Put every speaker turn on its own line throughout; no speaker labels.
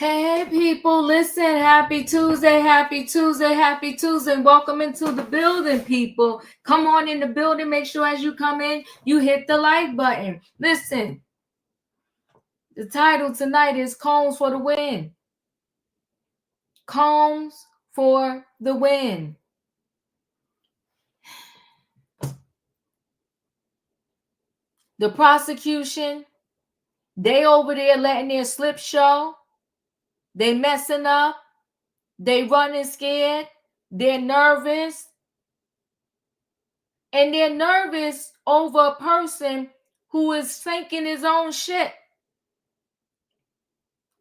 Hey people, listen, happy Tuesday, happy Tuesday, happy Tuesday. Welcome into the building, people. Come on in the building. Make sure as you come in, you hit the like button. Listen, the title tonight is Combs for the Win. Combs for the win. The prosecution, they over there letting their slip show. They messing up. They running scared. They're nervous. And they're nervous over a person who is sinking his own ship.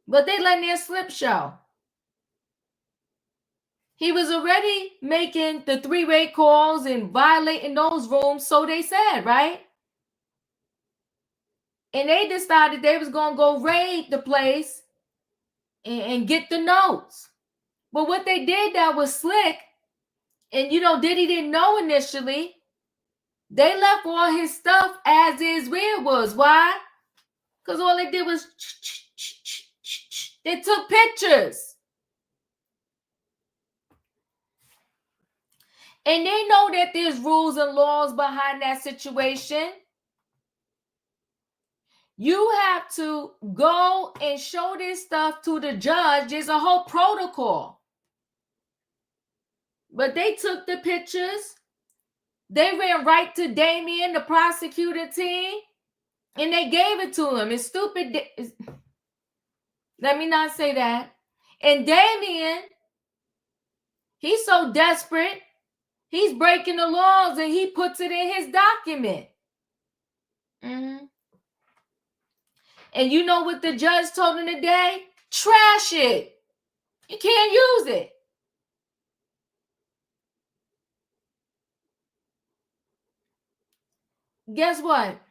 But they letting their slip show. He was already making the three-way calls and violating those rooms, so they said, right? And they decided they was going to go raid the place and get the notes. But what they did that was slick, and Diddy didn't know initially, they left all his stuff as is where it was. Why? Because all they did was they took pictures. And they know that there's rules and laws behind that situation. You have to go and show this stuff to the judge. There's a whole protocol. But they took the pictures. They ran right to Damien, the prosecutor team, and they gave it to him. It's stupid. Let me not say that. And Damien, he's so desperate. He's breaking the laws and he puts it in his document. And you know what the judge told him today? Trash it. You can't use it. Guess what?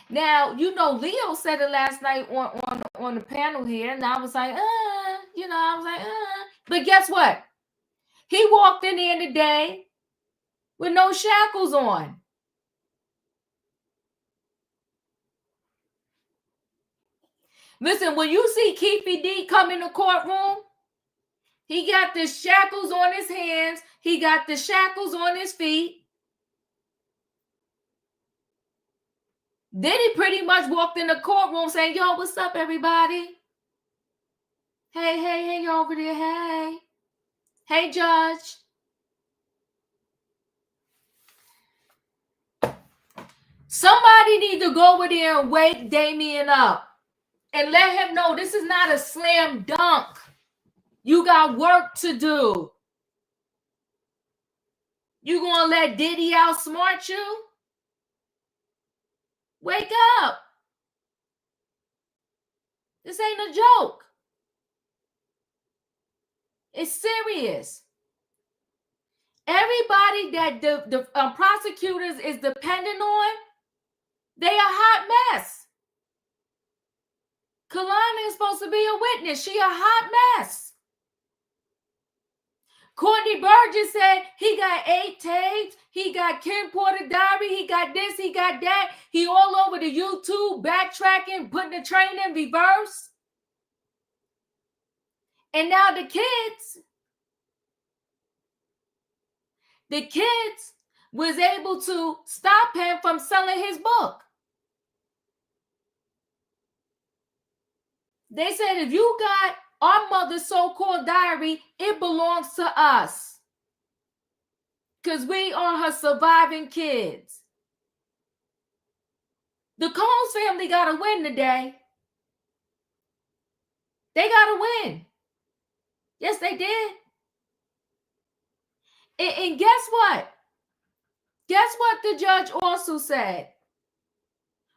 Now, Leo said it last night on the panel here, and I was like, But guess what? He walked in there today with no shackles on. Listen, when you see Keefy D come in the courtroom, he got the shackles on his hands. He got the shackles on his feet. Then he pretty much walked in the courtroom saying, yo, what's up, everybody? Hey, you over there, hey. Hey, Judge. Somebody need to go over there and wake Damien up and let him know this is not a slam dunk. You got work to do. You gonna let Diddy outsmart you? Wake up. This ain't a joke. It's serious. Everybody that the prosecutors is dependent on, they a hot mess. Kalani is supposed to be a witness. She a hot mess. Courtney Burgess said he got 8 tapes. He got Kim Porter diary. He got this. He got that. He all over the YouTube backtracking, putting the train in reverse. And now the kids was able to stop him from selling his book. They said, if you got our mother's so-called diary, it belongs to us. Because we are her surviving kids. The Combs family got to win today. They got to win. Yes, they did. And guess what? Guess what the judge also said?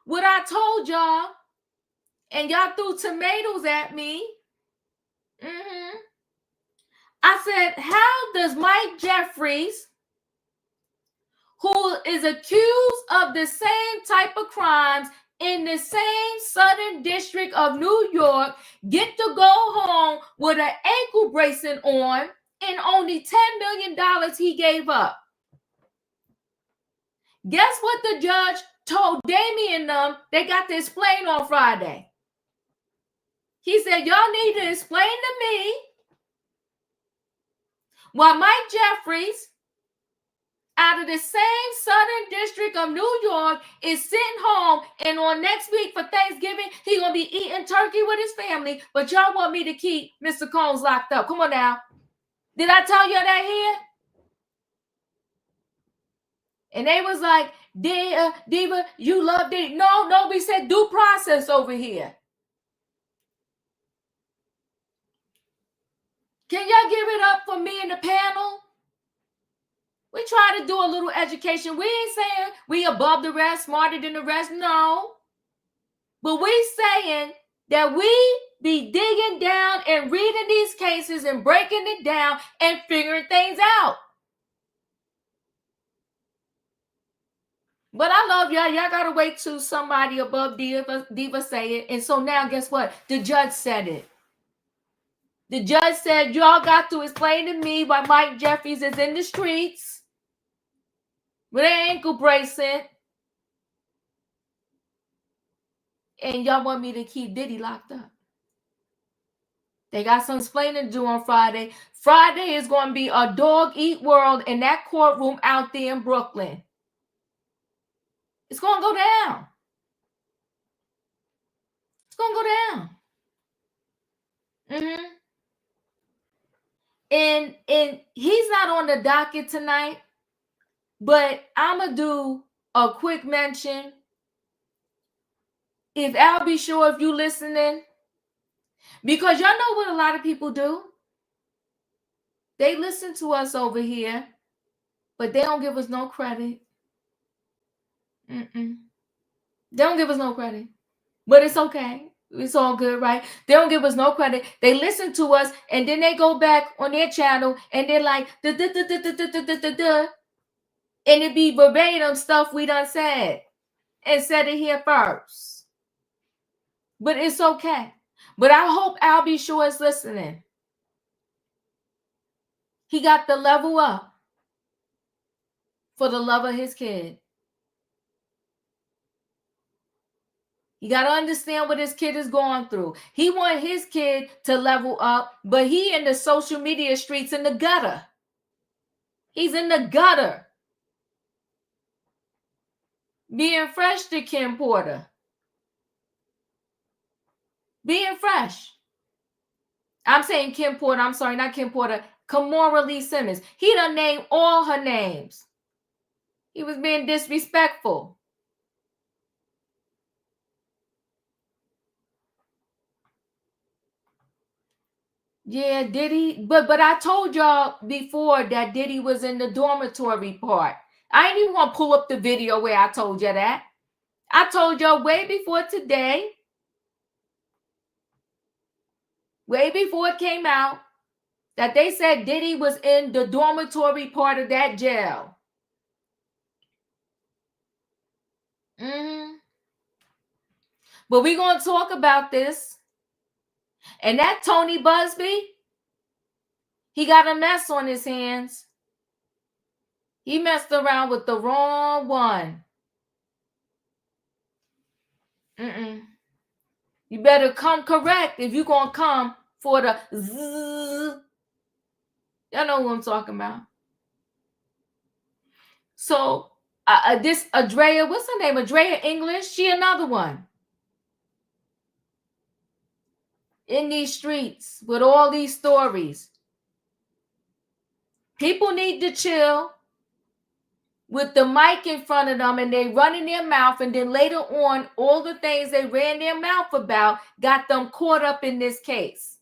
What I told y'all, and y'all threw tomatoes at me. I said, how does Mike Jeffries, who is accused of the same type of crimes in the same Southern District of New York, get to go home with an ankle bracelet on and only $10 million he gave up? Guess what the judge told Damien them they got to explain on Friday? He said, y'all need to explain to me why Mike Jeffries, out of the same Southern District of New York, is sitting home, and on next week for Thanksgiving, he's going to be eating turkey with his family, but y'all want me to keep Mr. Combs locked up. Come on now. Did I tell you that here? And they was like, Diva, you love Diddy. No, we said due process over here. Can y'all give it up for me and the panel? We try to do a little education. We ain't saying we above the rest, smarter than the rest. No. But we saying that we be digging down and reading these cases and breaking it down and figuring things out. But I love y'all. Y'all got to wait till somebody above Diva say it. And so now, guess what? The judge said it. The judge said, y'all got to explain to me why Mike Jeffries is in the streets with an ankle bracelet. And y'all want me to keep Diddy locked up. They got some explaining to do on Friday. Friday is going to be a dog-eat world in that courtroom out there in Brooklyn. It's going to go down. It's going to go down. And he's not on the docket tonight, but I'm going to do a quick mention. If I'll be sure if you listening, because y'all know what a lot of people do. They listen to us over here, but they don't give us no credit. They don't give us no credit, but it's okay. It's all good, right? They don't give us no credit. They listen to us, and then they go back on their channel, and they're like, and it be verbatim stuff we done said, and said it here first. But it's okay. But I hope I'll be sure is listening. He got the level up for the love of his kid. You got to understand what his kid is going through. He want his kid to level up, but he in the social media streets in the gutter. He's in the gutter. Being fresh to Kim Porter. Being fresh. I'm saying Kim Porter. I'm sorry, not Kim Porter. Kamora Lee Simmons. He done named all her names. He was being disrespectful. Yeah, Diddy. But I told y'all before that Diddy was in the dormitory part. I ain't even want to pull up the video where I told you that. I told y'all way before today. Way before it came out. That they said Diddy was in the dormitory part of that jail. But we're going to talk about this. And that Tony Busby, he got a mess on his hands. He messed around with the wrong one. You better come correct if you're going to come for the zzz. Y'all know who I'm talking about. So this Adrea, what's her name? Adrea English. She another one. In these streets with all these stories. People need to chill with the mic in front of them and they running their mouth, and then later on, all the things they ran their mouth about got them caught up in this case.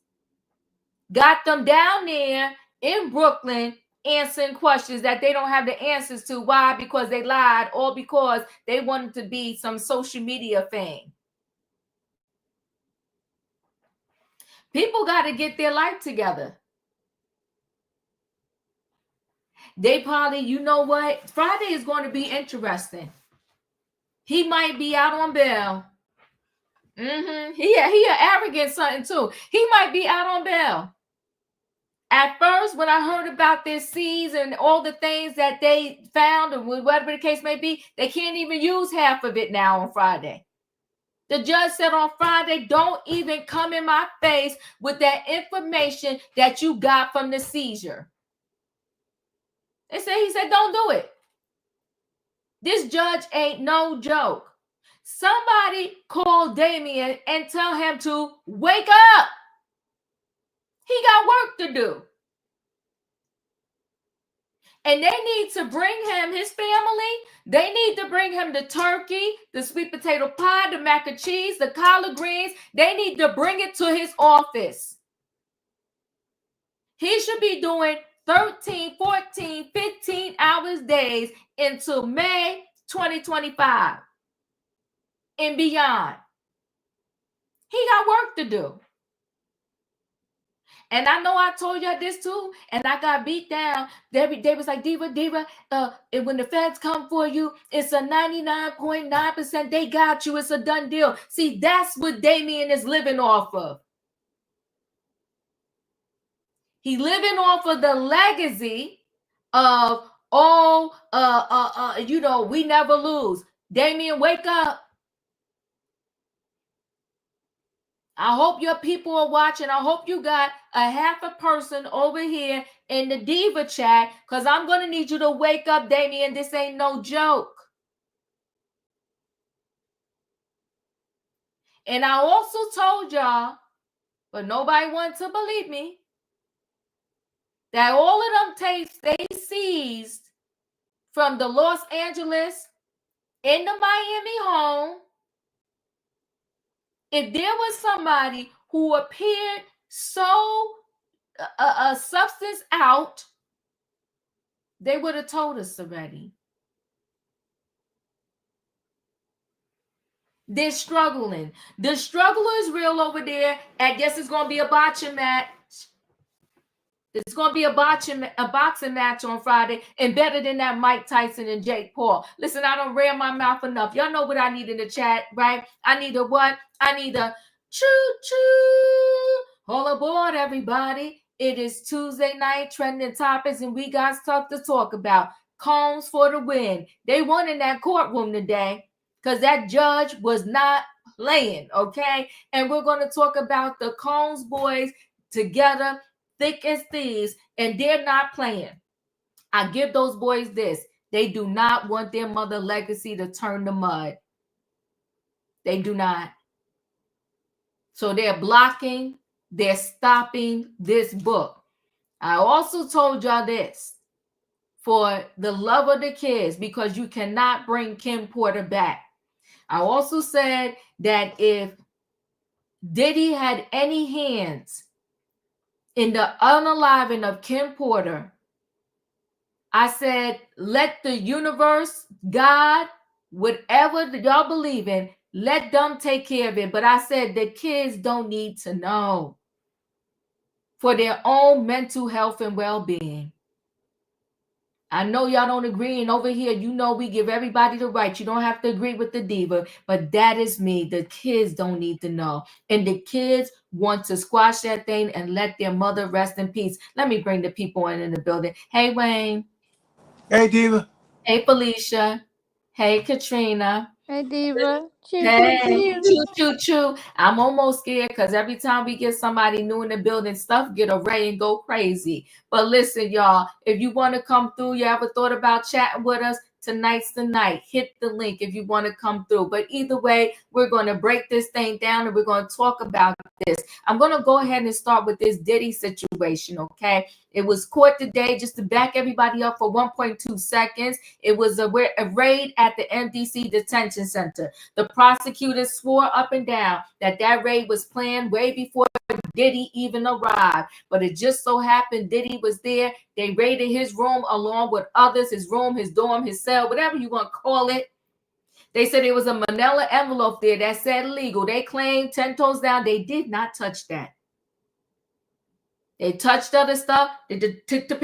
Got them down there in Brooklyn answering questions that they don't have the answers to. Why? Because they lied, or because they wanted to be some social media fame. People got to get their life together. They probably, you know what? Friday is going to be interesting. He might be out on bail. He an arrogant something too. He might be out on bail. At first, when I heard about this seeds and all the things that they found, or whatever the case may be, they can't even use half of it now on Friday. The judge said on Friday, don't even come in my face with that information that you got from the seizure. He said, don't do it. This judge ain't no joke. Somebody call Damien and tell him to wake up. He got work to do. And they need to bring him, his family, they need to bring him the turkey, the sweet potato pie, the mac and cheese, the collard greens. They need to bring it to his office. He should be doing 13, 14, 15 hours days until May 2025 and beyond. He got work to do. And I know I told y'all this too, and I got beat down. They was like, Diva, and when the feds come for you, it's a 99.9%. They got you. It's a done deal. See, that's what Damien is living off of. He living off of the legacy of, we never lose. Damien, wake up. I hope your people are watching. I hope you got a half a person over here in the Diva chat, because I'm going to need you to wake up, Damien. This ain't no joke. And I also told y'all, but nobody wanted to believe me, that all of them tapes they seized from the Los Angeles in the Miami home, if there was somebody who appeared so a substance out, they would have told us already. They're struggling. The struggle is real over there. I guess it's going to be a boxing match. It's going to be a boxing match on Friday, and better than that, Mike Tyson and Jake Paul. Listen, I don't ran my mouth enough. Y'all know what I need in the chat, right? I need a what? I need a choo-choo. All aboard, everybody. It is Tuesday night, trending topics, and we got stuff to talk about. Combs for the win. They won in that courtroom today because that judge was not playing, okay? And we're going to talk about the Combs boys together, thick as thieves, and they're not playing. I give those boys this. They do not want their mother legacy to turn to mud. They do not. So they're blocking, they're stopping this book. I also told y'all this, for the love of the kids, because you cannot bring Kim Porter back. I also said that if Diddy had any hands in the unaliving of Kim Porter, I said, let the universe, God, whatever y'all believe in, let them take care of it. But I said the kids don't need to know for their own mental health and well-being. I know y'all don't agree, and over here, you know we give everybody the right. You don't have to agree with the diva, but that is me. The kids don't need to know. And the kids want to squash that thing and let their mother rest in peace. Let me bring the people in the building. Hey, Wayne.
Hey, Diva.
Hey, Felicia. Hey, Katrina.
Hey, Diva.
Hey, choo. I'm almost scared because every time we get somebody new in the building, stuff get array and go crazy. But listen, y'all, if you want to come through, you ever thought about chatting with us? Tonight's the night. Hit the link if you want to come through. But either way, we're going to break this thing down and we're going to talk about this. I'm going to go ahead and start with this Diddy situation, okay? It was court today, just to back everybody up for 1.2 seconds. It was a raid at the MDC detention center. The prosecutors swore up and down that raid was planned way before Diddy even arrived. But it just so happened Diddy was there. They raided his room along with others, his room, his dorm, his cell, whatever you want to call it. They said there was a manila envelope there that said legal. They claimed 10 toes down. They did not touch that. They touched other stuff. They took the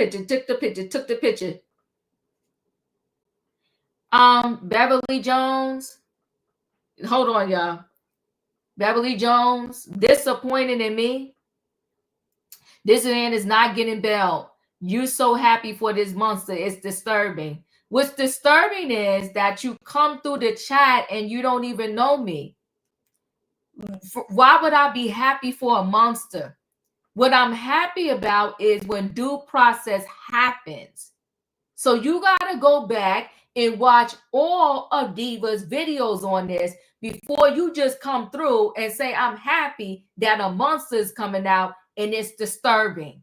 picture. Beverly Jones. Hold on, y'all. Beverly Jones, disappointed in me. This man is not getting bail. You're so happy for this monster. It's disturbing. What's disturbing is that you come through the chat and you don't even know me. Why would I be happy for a monster? What I'm happy about is when due process happens. So you got to go back and watch all of Diva's videos on this before you just come through and say, I'm happy that a monster is coming out and it's disturbing.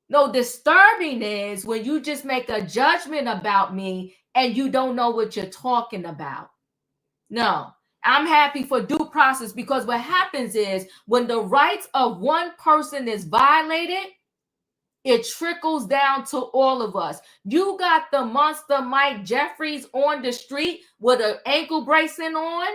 No, disturbing is when you just make a judgment about me and you don't know what you're talking about. No, I'm happy for due process, because what happens is when the rights of one person is violated, it trickles down to all of us. You got the monster Mike Jeffries on the street with an ankle bracing on.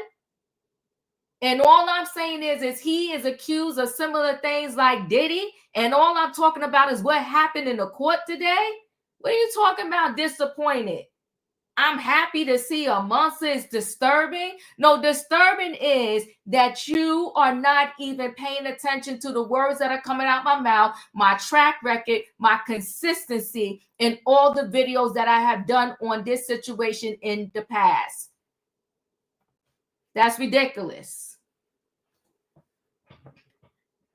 And all I'm saying is he is accused of similar things like Diddy. And all I'm talking about is what happened in the court today. What are you talking about disappointed? I'm happy to see a monster is disturbing. No, disturbing is that you are not even paying attention to the words that are coming out my mouth, my track record, my consistency in all the videos that I have done on this situation in the past. That's ridiculous.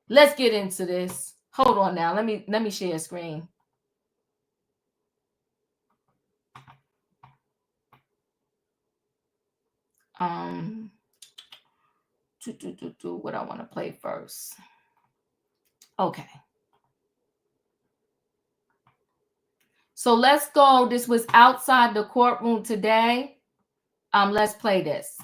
Let's get into this. Hold on now. Let me share a screen. What I want to play first. Okay. So let's go. This was outside the courtroom today. Let's play this.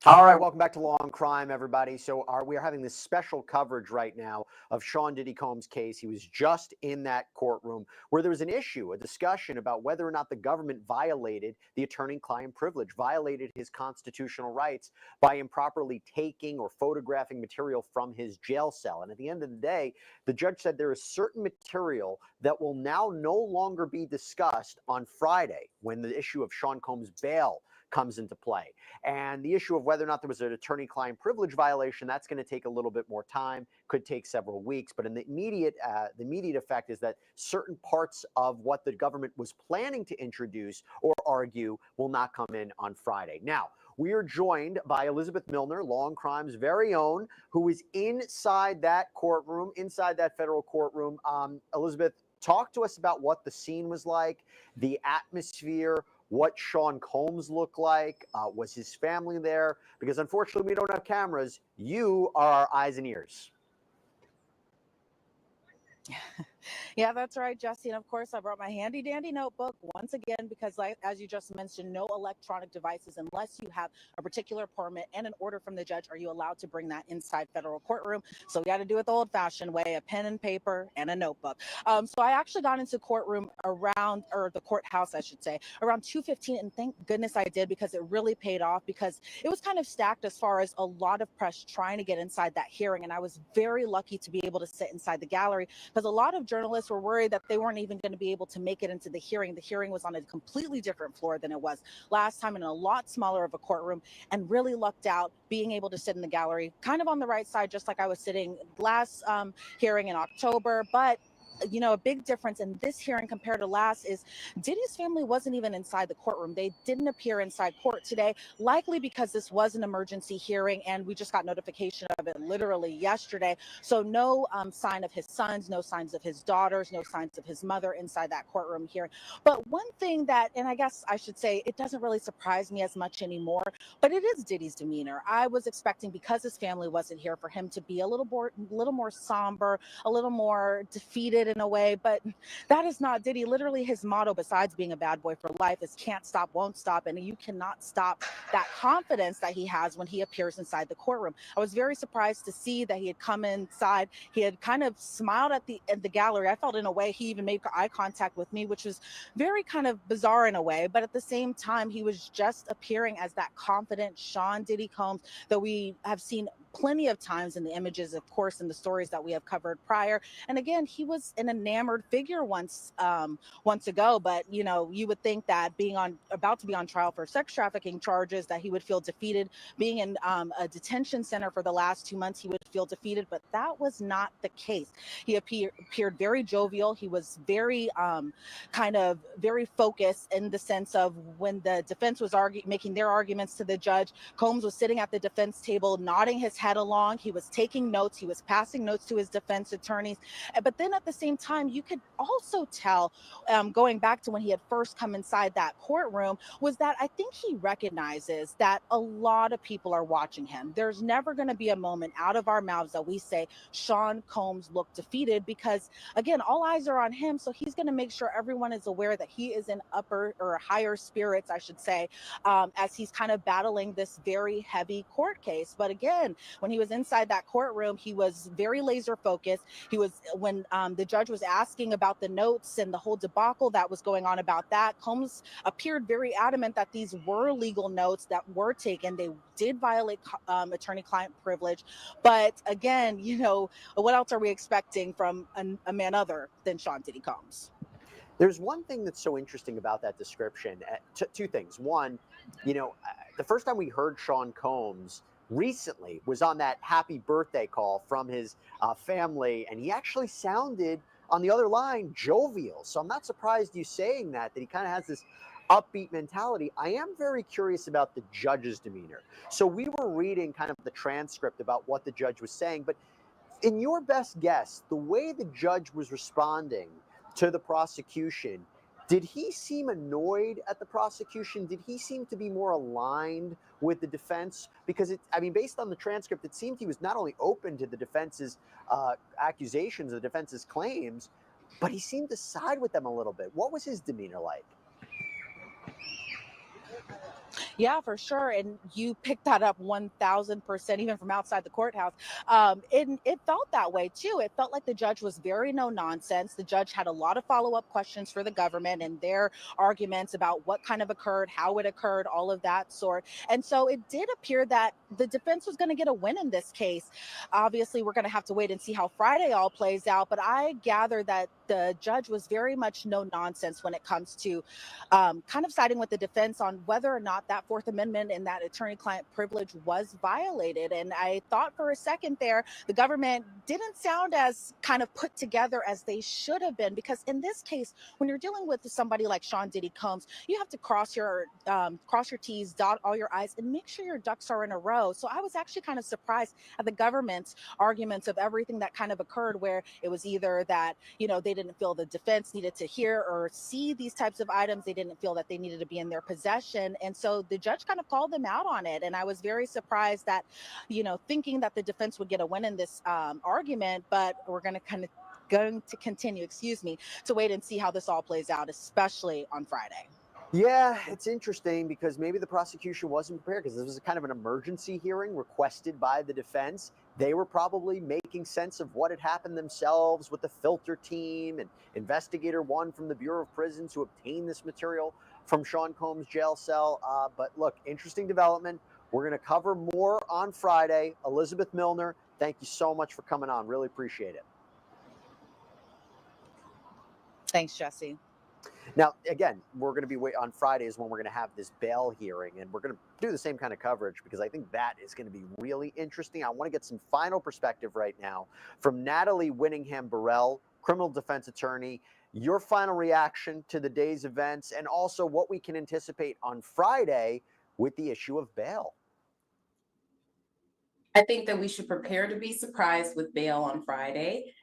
All right, welcome back to Law and Crime, everybody. So we are having this special coverage right now of Sean Diddy Combs' case. He was just in that courtroom where there was an issue, a discussion about whether or not the government violated the attorney-client privilege, violated his constitutional rights by improperly taking or photographing material from his jail cell. And at the end of the day, the judge said there is certain material that will now no longer be discussed on Friday when the issue of Sean Combs' bail comes into play. And the issue of whether or not there was an attorney-client privilege violation, that's going to take a little bit more time, could take several weeks. But in the immediate effect is that certain parts of what the government was planning to introduce or argue will not come in on Friday. Now, we are joined by Elizabeth Milner, Law and Crime's very own, who is inside that courtroom, inside that federal courtroom. Elizabeth, talk to us about what the scene was like, the atmosphere, what Sean Combs looked like. Was his family there? Because unfortunately, we don't have cameras. You are our eyes and ears.
Yeah, that's right, Jesse. And of course, I brought my handy dandy notebook once again, because as you just mentioned, no electronic devices unless you have a particular permit and an order from the judge are you allowed to bring that inside federal courtroom. So we got to do it the old fashioned way, a pen and paper and a notebook. So I actually got into courtroom or the courthouse, I should say, around 2:15. And thank goodness I did, because it really paid off, because it was kind of stacked as far as a lot of press trying to get inside that hearing. And I was very lucky to be able to sit inside the gallery, because a lot of journalists were worried that they weren't even going to be able to make it into the hearing. The hearing was on a completely different floor than it was last time, in a lot smaller of a courtroom, and really lucked out being able to sit in the gallery, kind of on the right side, just like I was sitting last hearing in October. But you know, a big difference in this hearing compared to last is Diddy's family wasn't even inside the courtroom. They didn't appear inside court today, likely because this was an emergency hearing and we just got notification of it literally yesterday. So no sign of his sons, no signs of his daughters, no signs of his mother inside that courtroom hearing. But one thing that, and I guess I should say, it doesn't really surprise me as much anymore, but it is Diddy's demeanor. I was expecting, because his family wasn't here, for him to be a little more somber, a little more defeated in a way, but that is not Diddy. Literally, his motto, besides being a bad boy for life, is can't stop, won't stop. And you cannot stop that confidence that he has when he appears inside the courtroom. I was very surprised to see that he had come inside. He had kind of smiled at the gallery. I felt in a way he even made eye contact with me, which was very kind of bizarre in a way. But at the same time, he was just appearing as that confident Sean Diddy Combs that we have seen plenty of times in the images, of course, in the stories that we have covered prior. And again, he was an enamored figure once ago, but you know, you would think that being about to be on trial for sex trafficking charges, that he would feel defeated. Being in a detention center for the last 2 months, he would feel defeated, but that was not the case. He appeared very jovial. He was very very focused, in the sense of when the defense was making their arguments to the judge, Combs was sitting at the defense table, nodding his head along. He was taking notes. He was passing notes to his defense attorneys. But then at the same time, you could also tell, going back to when he had first come inside that courtroom, was that I think he recognizes that a lot of people are watching him. There's never going to be a moment out of our mouths that we say Sean Combs looked defeated, because again, all eyes are on him. So he's going to make sure everyone is aware that he is in upper or higher spirits, I should say, as he's kind of battling this very heavy court case. But again, when he was inside that courtroom, he was very laser focused. He was, when the judge was asking about the notes and the whole debacle that was going on about that, Combs appeared very adamant that these were legal notes that were taken. They did violate attorney-client privilege. But again, you know, what else are we expecting from a man other than Sean Diddy Combs?
There's one thing that's so interesting about that description. Two things. One, you know, the first time we heard Sean Combs recently was on that happy birthday call from his family, and he actually sounded on the other line jovial. So I'm not surprised you saying that he kind of has this upbeat mentality. I am very curious about the judge's demeanor. So we were reading kind of the transcript about what the judge was saying, but in your best guess, the way the judge was responding to the prosecution, did he seem annoyed at the prosecution? Did he seem to be more aligned with the defense? Because based on the transcript, it seemed he was not only open to the defense's accusations, the defense's claims, but he seemed to side with them a little bit. What was his demeanor like?
Yeah, for sure. And you picked that up 1000%, even from outside the courthouse. It felt that way too. It felt like the judge was very no nonsense. The judge had a lot of follow-up questions for the government and their arguments about what kind of occurred, how it occurred, all of that sort. And so it did appear that the defense was going to get a win in this case. Obviously, we're going to have to wait and see how Friday all plays out. But I gather that the judge was very much no nonsense when it comes to kind of siding with the defense on whether or not that Fourth Amendment and that attorney-client privilege was violated. And I thought for a second there, the government didn't sound as kind of put together as they should have been, because in this case, when you're dealing with somebody like Sean Diddy Combs, you have to cross your T's, dot all your I's, and make sure your ducks are in a row. So I was actually kind of surprised at the government's arguments of everything that kind of occurred, where it was either that, you know, they didn't feel the defense needed to hear or see these types of items. They didn't feel that they needed to be in their possession. And so the judge kind of called them out on it. And I was very surprised that, you know, thinking that the defense would get a win in this argument, but we're going to continue, to wait and see how this all plays out, especially on Friday.
Yeah, it's interesting because maybe the prosecution wasn't prepared, because this was kind of an emergency hearing requested by the defense. They were probably making sense of what had happened themselves with the filter team and investigator one from the Bureau of Prisons who obtained this material from Sean Combs' jail cell. But look, interesting development. We're going to cover more on Friday. Elizabeth Milner, thank you so much for coming on. Really appreciate it.
Thanks, Jesse.
Now, again, we're going to be on Fridays when we're going to have this bail hearing, and we're going to do the same kind of coverage because I think that is going to be really interesting. I want to get some final perspective right now from Natalie Winningham Burrell, criminal defense attorney. Your final reaction to the day's events, and also what we can anticipate on Friday with the issue of bail.
I think that we should prepare to be surprised with bail on Friday,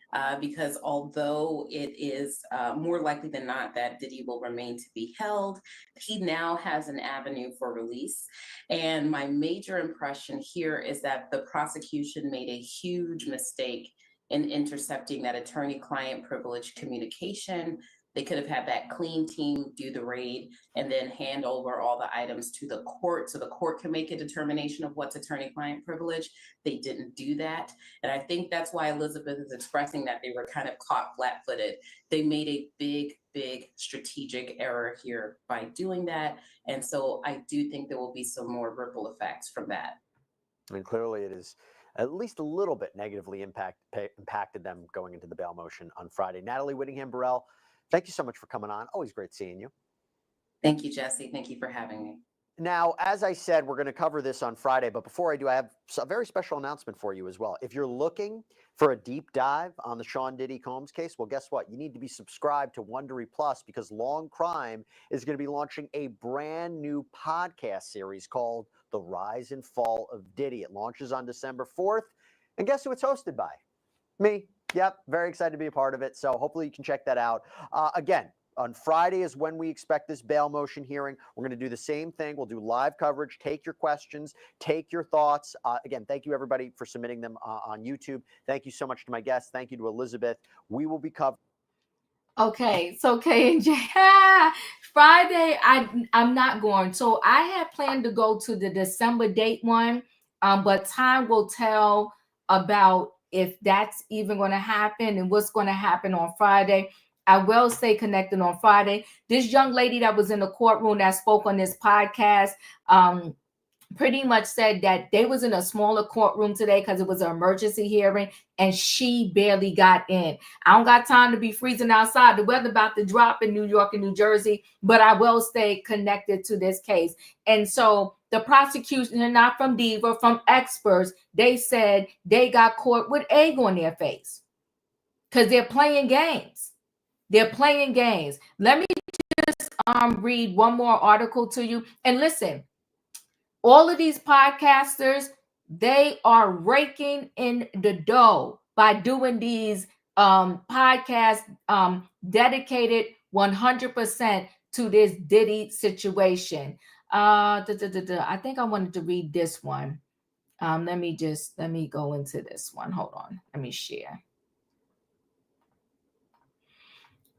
because although it is more likely than not that Diddy will remain to be held, he now has an avenue for release. And my major impression here is that the prosecution made a huge mistake in intercepting that attorney-client privilege communication. They could have had that clean team do the raid and then hand over all the items to the court so the court can make a determination of what's attorney-client privilege. They didn't do that. And I think that's why Elizabeth is expressing that they were kind of caught flat-footed. They made a big strategic error here by doing that. And so I do think there will be some more ripple effects from that.
I mean, clearly it is at least a little bit negatively impacted them going into the bail motion on Friday. Natalie Whittingham-Burrell, thank you so much for coming on. Always great seeing you.
Thank you, Jesse. Thank you for having me.
Now, as I said, we're going to cover this on Friday, but before I do, I have a very special announcement for you as well. If you're looking for a deep dive on the Sean Diddy Combs case, well, guess what? You need to be subscribed to Wondery Plus, because Long Crime is going to be launching a brand new podcast series called The Rise and Fall of Diddy. It launches on December 4th, and guess who it's hosted by? Me. Yep, very excited to be a part of it, so hopefully you can check that out. Again, on Friday is when we expect this bail motion hearing. We're going to do the same thing. We'll do live coverage, take your questions, take your thoughts. Again, thank you, everybody, for submitting them on YouTube. Thank you so much to my guests. Thank you to Elizabeth. We will be covering.
Okay, so K&J, Friday, I'm not going. So I had planned to go to the December date one, but time will tell about if that's even going to happen and what's going to happen on Friday. I will stay connected on Friday. This young lady that was in the courtroom that spoke on this podcast pretty much said that they was in a smaller courtroom today because it was an emergency hearing, and she barely got in. I don't got time to be freezing outside. The weather about to drop in New York and New Jersey, but I will stay connected to this case. And so the prosecution, not from Diva, from experts, they said they got caught with egg on their face because they're playing games. They're playing games. Let me just read one more article to you. And listen, all of these podcasters, they are raking in the dough by doing these podcasts dedicated 100% to this Diddy situation. I think I wanted to read this one. Let me go into this one. Hold on. Let me share.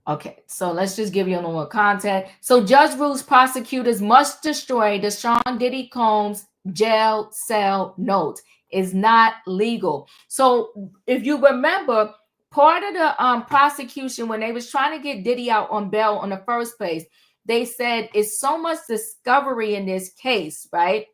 Okay, so let's just give you a little more content. So judge rules prosecutors must destroy the Sean Diddy Combs jail cell note. Is not legal. So if you remember, part of the prosecution, when they was trying to get Diddy out on bail in the first place, they said it's so much discovery in this case, right?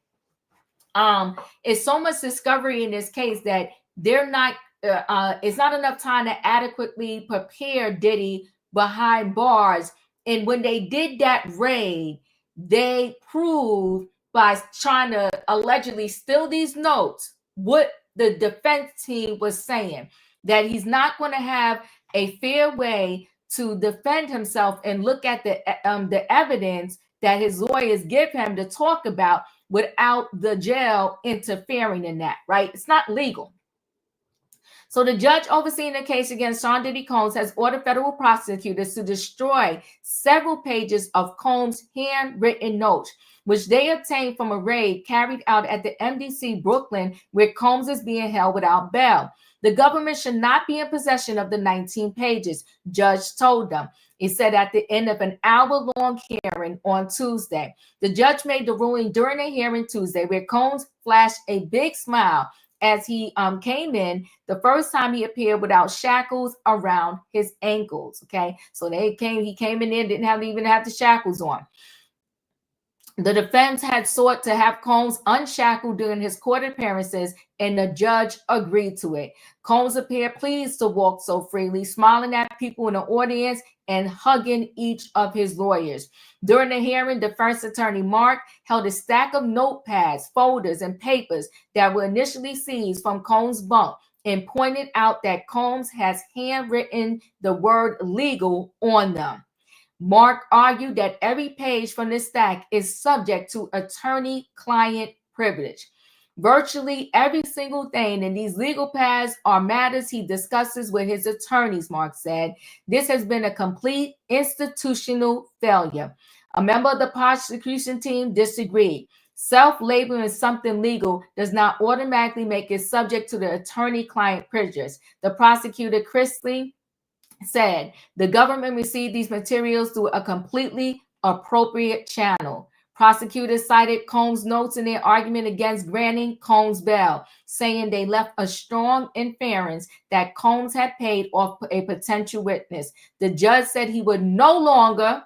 It's so much discovery in this case that they're not, it's not enough time to adequately prepare Diddy behind bars. And when they did that raid, they proved by trying to allegedly steal these notes what the defense team was saying, that he's not going to have a fair way to defend himself and look at the evidence that his lawyers give him to talk about without the jail interfering in that, right? It's not legal. So the judge overseeing the case against Sean Diddy Combs has ordered federal prosecutors to destroy several pages of Combs' handwritten notes, which they obtained from a raid carried out at the MDC Brooklyn, where Combs is being held without bail. The government should not be in possession of the 19 pages, judge told them. He said at the end of an hour-long hearing on Tuesday. The judge made the ruling during a hearing Tuesday where Combs flashed a big smile as he came in the first time he appeared without shackles around his ankles. Okay, so he came in there, didn't even have the shackles on. The defense had sought to have Combs unshackled during his court appearances, and the judge agreed to it. Combs appeared pleased to walk so freely, smiling at people in the audience and hugging each of his lawyers. During the hearing, defense attorney Mark held a stack of notepads, folders, and papers that were initially seized from Combs' bunk and pointed out that Combs has handwritten the word legal on them. Mark argued that every page from this stack is subject to attorney-client privilege. Virtually every single thing in these legal pads are matters he discusses with his attorneys, Mark said. This has been a complete institutional failure. A member of the prosecution team disagreed. Self-labeling as something legal does not automatically make it subject to the attorney-client privilege. The prosecutor, Chrisley, said the government received these materials through a completely appropriate channel. Prosecutors cited Combs' notes in their argument against granting Combs bail, saying they left a strong inference that Combs had paid off a potential witness. The judge said he would no longer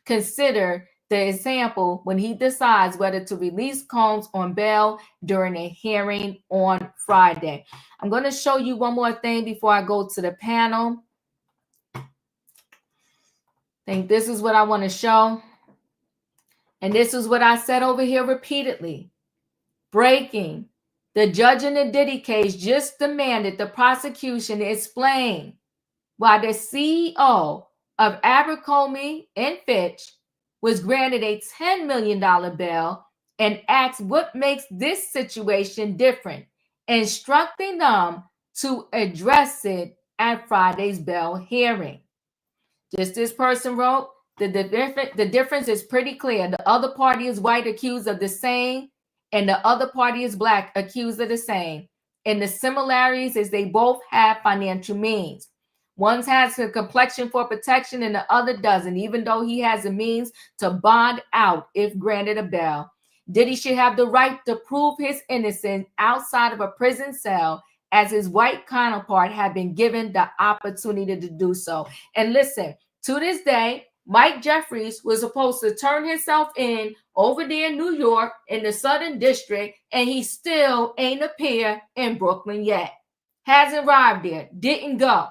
consider the example when he decides whether to release Combs on bail during a hearing on Friday. I'm going to show you one more thing before I go to the panel. I think this is what I want to show. And this is what I said over here repeatedly. Breaking. The judge in the Diddy case just demanded the prosecution explain why the CEO of Abercrombie and Fitch was granted a $10 million bail and asked what makes this situation different, instructing them to address it at Friday's bail hearing. Just this person wrote, the difference is pretty clear. The other party is white, accused of the same, and the other party is black, accused of the same. And the similarities is they both have financial means. One has a complexion for protection and the other doesn't, even though he has the means to bond out if granted a bail. Diddy should have the right to prove his innocence outside of a prison cell, as his white counterpart had been given the opportunity to do so. And listen, to this day, Mike Jeffries was supposed to turn himself in over there in New York in the Southern District, and he still ain't appeared in Brooklyn yet. Hasn't arrived there, didn't go.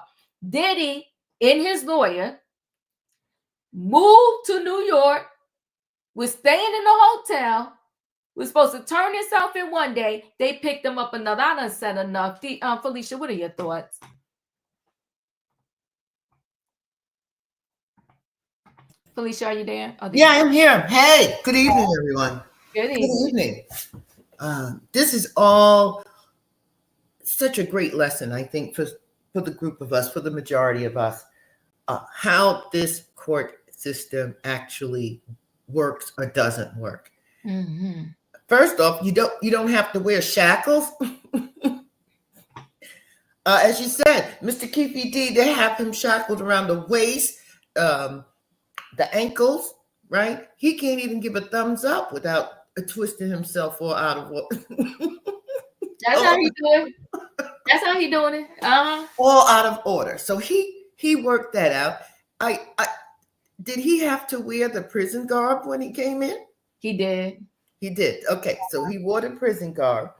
Diddy and his lawyer moved to New York, was staying in the hotel, was supposed to turn himself in one day. They picked him up another. I done said enough. Felicia, what are your thoughts? Felicia, are you there?
Yeah, I'm here. Hey, good evening, everyone.
Good evening.
This is all such a great lesson, I think, for the group of us, for the majority of us, how this court system actually works or doesn't work.
Mm-hmm.
First off, you don't have to wear shackles. As you said, Mr. Keefe D, they have him shackled around the waist, the ankles, right? He can't even give a thumbs up without twisting himself all out of order.
That's how he doing it. That's how he doing it.
All out of order. So he worked that out. I did he have to wear the prison garb when he came in?
He did.
He did. Okay, so he wore the prison garb,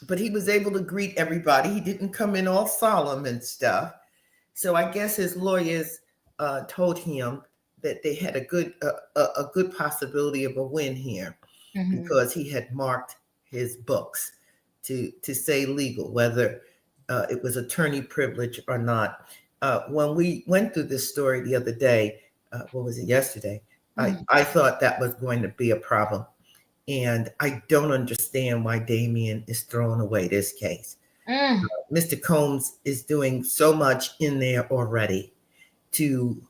but he was able to greet everybody. He didn't come in all solemn and stuff. So I guess his lawyers told him that they had a good possibility of a win here, mm-hmm. because he had marked his books to say legal, whether it was attorney privilege or not. When we went through this story the other day, what was it, yesterday? Mm-hmm. I thought that was going to be a problem. And I don't understand why Damien is throwing away this case. Mr. Combs is doing so much in there already to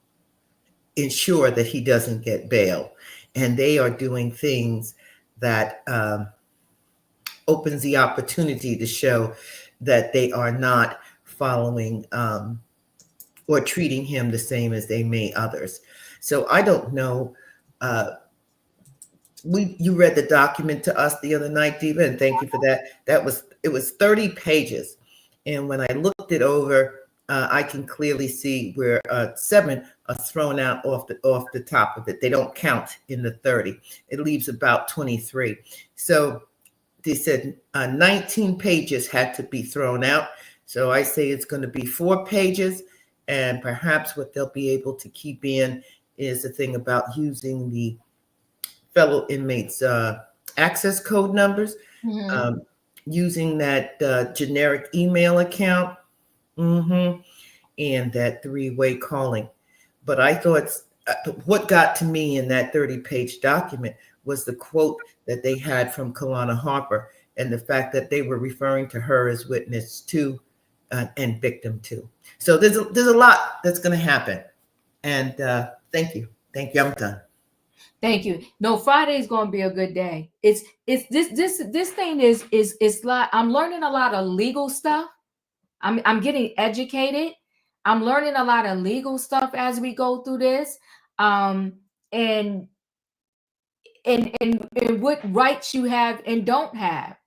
ensure that he doesn't get bail. And they are doing things that opens the opportunity to show that they are not following or treating him the same as they may others. So I don't know. You read the document to us the other night, Diva, and thank you for that. It was 30 pages. And when I looked it over, I can clearly see where 7 are thrown out off the top of it. They don't count in the 30. It leaves about 23. So they said 19 pages had to be thrown out. So I say it's going to be 4 pages. And perhaps what they'll be able to keep in is the thing about using the fellow inmates' access code numbers, mm-hmm. Using that generic email account, mm-hmm. and that 3-way calling. But I thought what got to me in that 30-page document was the quote that they had from Kalana Harper and the fact that they were referring to her as witness 2 and victim 2. So there's a lot that's going to happen. And thank you. I'm done.
Thank you. No, Friday is going to be a good day. It's this thing is like I'm learning a lot of legal stuff. I'm getting educated. I'm learning a lot of legal stuff as we go through this. And what rights you have and don't have.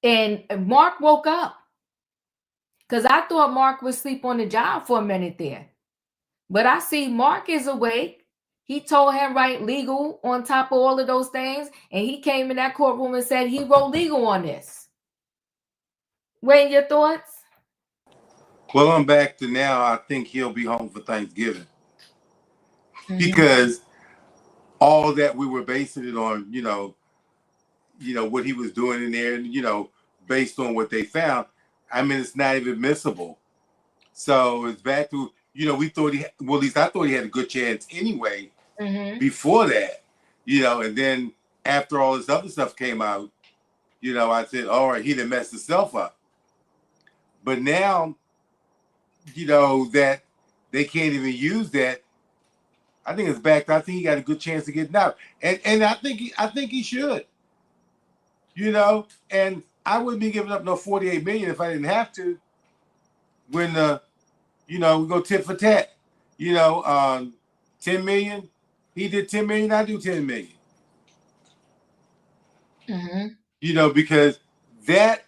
And Mark woke up because I thought Mark would sleep on the job for a minute there. But I see Mark is awake. He told him write legal on top of all of those things, and he came in that courtroom and said he wrote legal on this. Wayne, your thoughts?
Well, I'm back to now. I think he'll be home for Thanksgiving because all that we were basing it on, what he was doing in there, and based on what they found. I mean, it's not even admissible. So it's back to we thought at least I thought he had a good chance anyway. Before that, and then after all this other stuff came out, I said, all right, he done messed himself up. But now, that they can't even use that. I think it's back. I think he got a good chance of getting out, and I think he should. And I wouldn't be giving up no 48 million if I didn't have to. When we go tit for tat. 10 million. He did 10 million. I do 10 million. Because that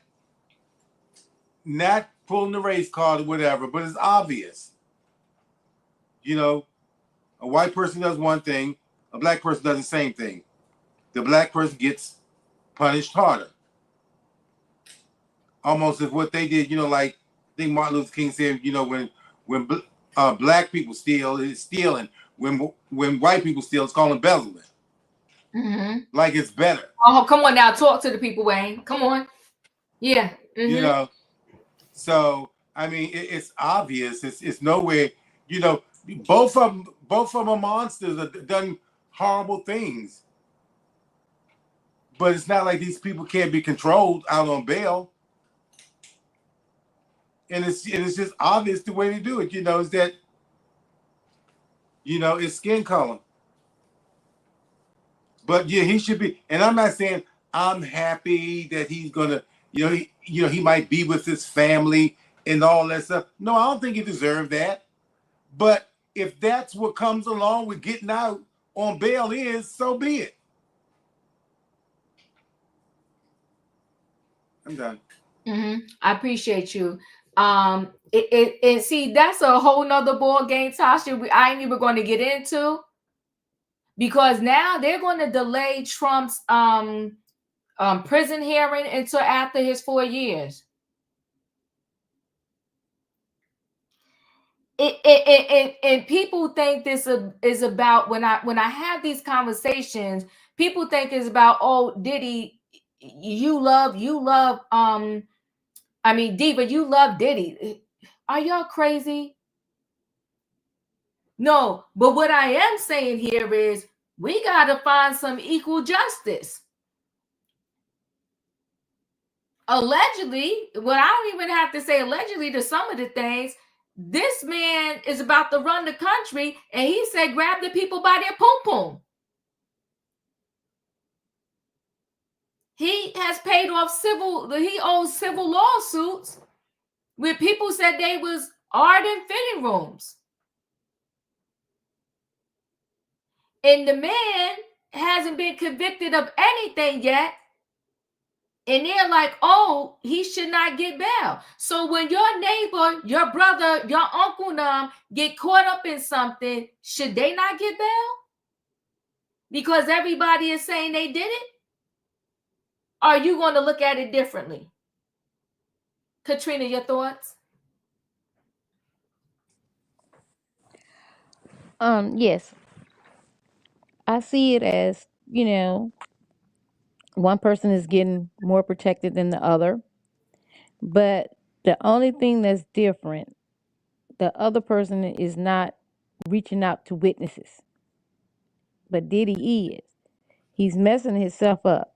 not pulling the race card or whatever, but it's obvious. A white person does one thing, a black person does the same thing. The black person gets punished harder. Almost as what they did, like I think Martin Luther King said, when black people steal, it's stealing. When white people steal, it's called embezzlement. Like it's better.
Oh, come on now, talk to the people, Wayne. Come on. Yeah.
So I mean, it's obvious. It's nowhere. Both of them are monsters. Have done horrible things. But it's not like these people can't be controlled out on bail. And it's just obvious the way to do it. Is that it's skin color. But yeah, he should be. And I'm not saying I'm happy that he's gonna, he might be with his family and all that stuff. No, I don't think he deserved that. But if that's what comes along with getting out on bail is, so be it. I'm done.
I appreciate you. And see, that's a whole nother ball game, Tasha. I ain't even going to get into, because now they're going to delay Trump's prison hearing until after his 4 years. And people think this is about, when I have these conversations, people think it's about, oh, Diddy, you love Diva, you love Diddy. Are y'all crazy? No, but what I am saying here is we got to find some equal justice. Allegedly, well, I don't even have to say allegedly to some of the things. This man is about to run the country, and he said, grab the people by their pom-pom. He has paid off he owes civil lawsuits where people said they was ardent fitting rooms. And the man hasn't been convicted of anything yet. And they're like, oh, he should not get bail. So when your neighbor, your brother, your uncle get caught up in something, should they not get bail? Because everybody is saying they did it? Are you going to look at it differently? Katrina, your thoughts?
Yes. I see it as, one person is getting more protected than the other. But the only thing that's different, the other person is not reaching out to witnesses. But Diddy is. He's messing himself up.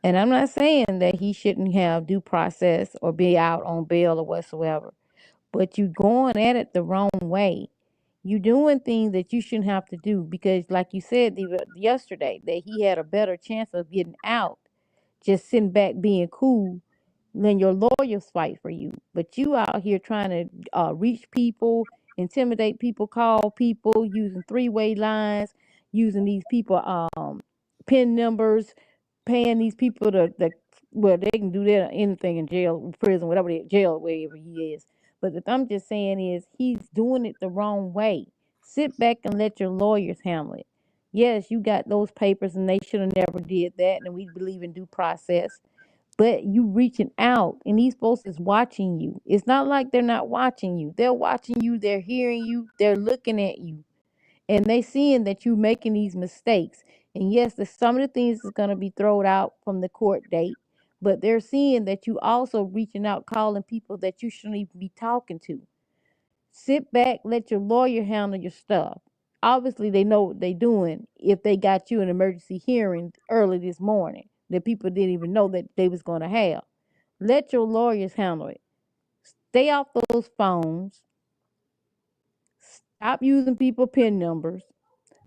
And I'm not saying that he shouldn't have due process or be out on bail or whatsoever. But you going at it the wrong way. You doing things that you shouldn't have to do, because like you said yesterday, that he had a better chance of getting out just sitting back being cool than your lawyers fight for you. But you out here trying to reach people, intimidate people, call people, using three-way lines, using these people pin numbers, paying these people well, they can do that anything in jail, prison, jail, wherever he is. But if I'm just saying is he's doing it the wrong way. Sit back and let your lawyers handle it. Yes, you got those papers and they should have never did that. And we believe in due process. But you reaching out and these folks is watching you. It's not like they're not watching you. They're watching you, they're hearing you, they're looking at you. And they seeing that you making these mistakes. And yes, some of the things is gonna be thrown out from the court date, but they're seeing that you also reaching out, calling people that you shouldn't even be talking to. Sit back, let your lawyer handle your stuff. Obviously, they know what they're doing if they got you an emergency hearing early this morning that people didn't even know that they was going to have. Let your lawyers handle it. Stay off those phones. Stop using people PIN numbers.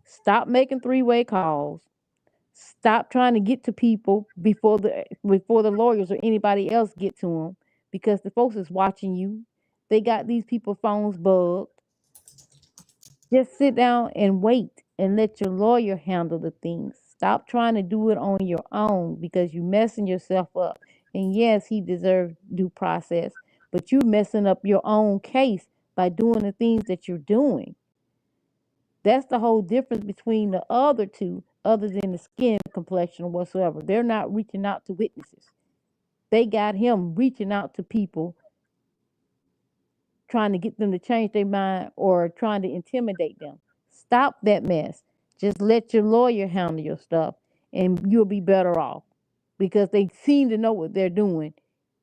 Stop making three-way calls. Stop trying to get to people before the lawyers or anybody else get to them because the folks is watching you. They got these people phones bugged. Just sit down and wait and let your lawyer handle the things. Stop trying to do it on your own because you messing yourself up. And yes, he deserves due process, but you messing up your own case by doing the things that you're doing. That's the whole difference between the other two, other than the skin complexion or whatsoever. They're not reaching out to witnesses. They got him reaching out to people, trying to get them to change their mind or trying to intimidate them. Stop that mess. Just let your lawyer handle your stuff and you'll be better off because they seem to know what they're doing